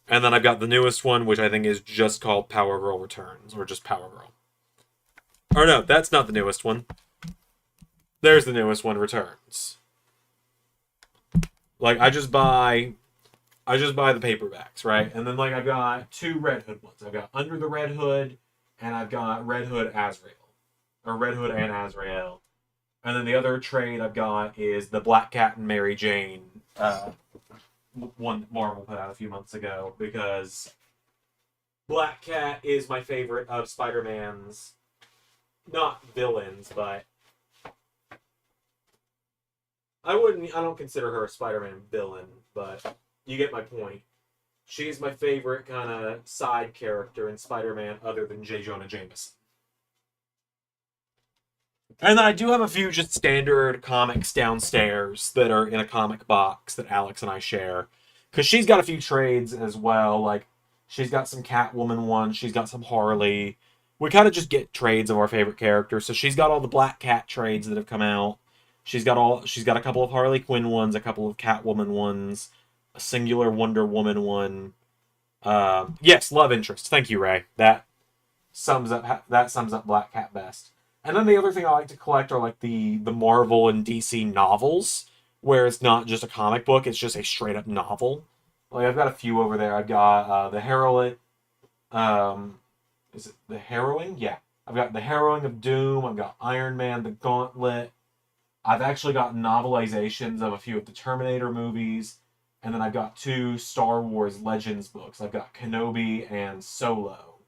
Speaker 1: And then I've got the newest one, which I think is just called Power Girl Returns, or just Power Girl. Or no, that's not the newest one. There's the newest one, Returns. Like, I just buy the paperbacks, right? And then, like, I've got two Red Hood ones. I've got Under the Red Hood, and I've got Red Hood Azrael. Or Red Hood and Azrael. And then the other trade I've got is the Black Cat and Mary Jane one Marvel put out a few months ago, because Black Cat is my favorite of Spider-Man's, not villains, but I don't consider her a Spider-Man villain, but you get my point. She's my favorite kind of side character in Spider-Man other than J. Jonah Jameson. And then I do have a few just standard comics downstairs that are in a comic box that Alex and I share. Because she's got a few trades as well. Like, she's got some Catwoman ones, she's got some Harley. We kind of just get trades of our favorite characters. So she's got all the Black Cat trades that have come out. She's got a couple of Harley Quinn ones, a couple of Catwoman ones, a singular Wonder Woman one. Yes, love interest. Thank you, Ray. That sums up Black Cat best. And then the other thing I like to collect are like the Marvel and DC novels, where it's not just a comic book; it's just a straight up novel. Like I've got a few over there. I've got the Heroine. Is it the Harrowing? Yeah, I've got the Harrowing of Doom. I've got Iron Man, the Gauntlet. I've actually got novelizations of a few of the Terminator movies, and then I've got two Star Wars Legends books. I've got Kenobi and Solo.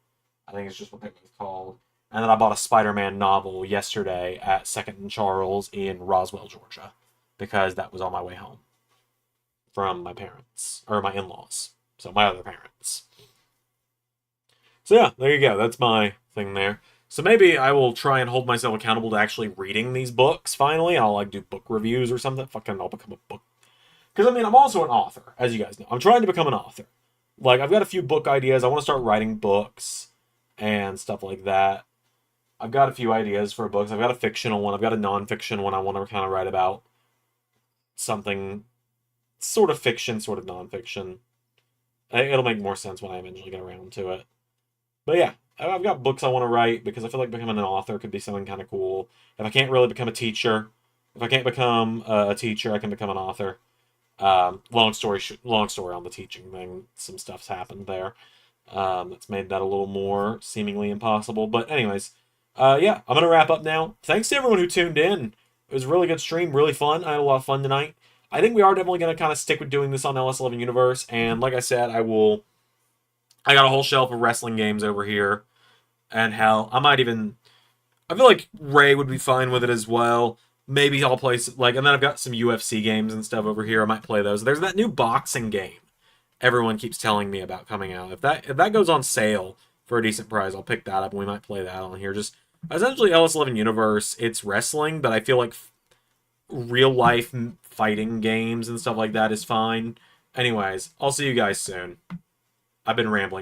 Speaker 1: I think it's just what they're both called. And then I bought a Spider-Man novel yesterday at Second and Charles in Roswell, Georgia, because that was on my way home from my parents, or my in-laws, so my other parents. So yeah, there you go. That's my thing there. So maybe I will try and hold myself accountable to actually reading these books finally. I'll like do book reviews or something. Fucking I'll become a book. Because I mean, I'm also an author, as you guys know. I'm trying to become an author. Like I've got a few book ideas. I want to start writing books and stuff like that. I've got a few ideas for books. I've got a fictional one. I've got a non-fiction one I want to kind of write about. Something sort of fiction, sort of non-fiction. It'll make more sense when I eventually get around to it. But yeah, I've got books I want to write because I feel like becoming an author could be something kind of cool. If I can't really become a teacher, if I can't become a teacher, I can become an author. Long story on the teaching thing. Some stuff's happened there. That's made that a little more seemingly impossible. But anyways, yeah, I'm going to wrap up now. Thanks to everyone who tuned in. It was a really good stream, really fun. I had a lot of fun tonight. I think we are definitely going to kind of stick with doing this on LS11 Universe. And like I said, I got a whole shelf of wrestling games over here. And hell, I feel like Ray would be fine with it as well. Maybe I'll play, and then I've got some UFC games and stuff over here. I might play those. There's that new boxing game everyone keeps telling me about coming out. If that goes on sale for a decent price, I'll pick that up and we might play that on here. Just essentially LS11 Universe. It's wrestling, but I feel like real life fighting games and stuff like that is fine. Anyways, I'll see you guys soon. I've been rambling.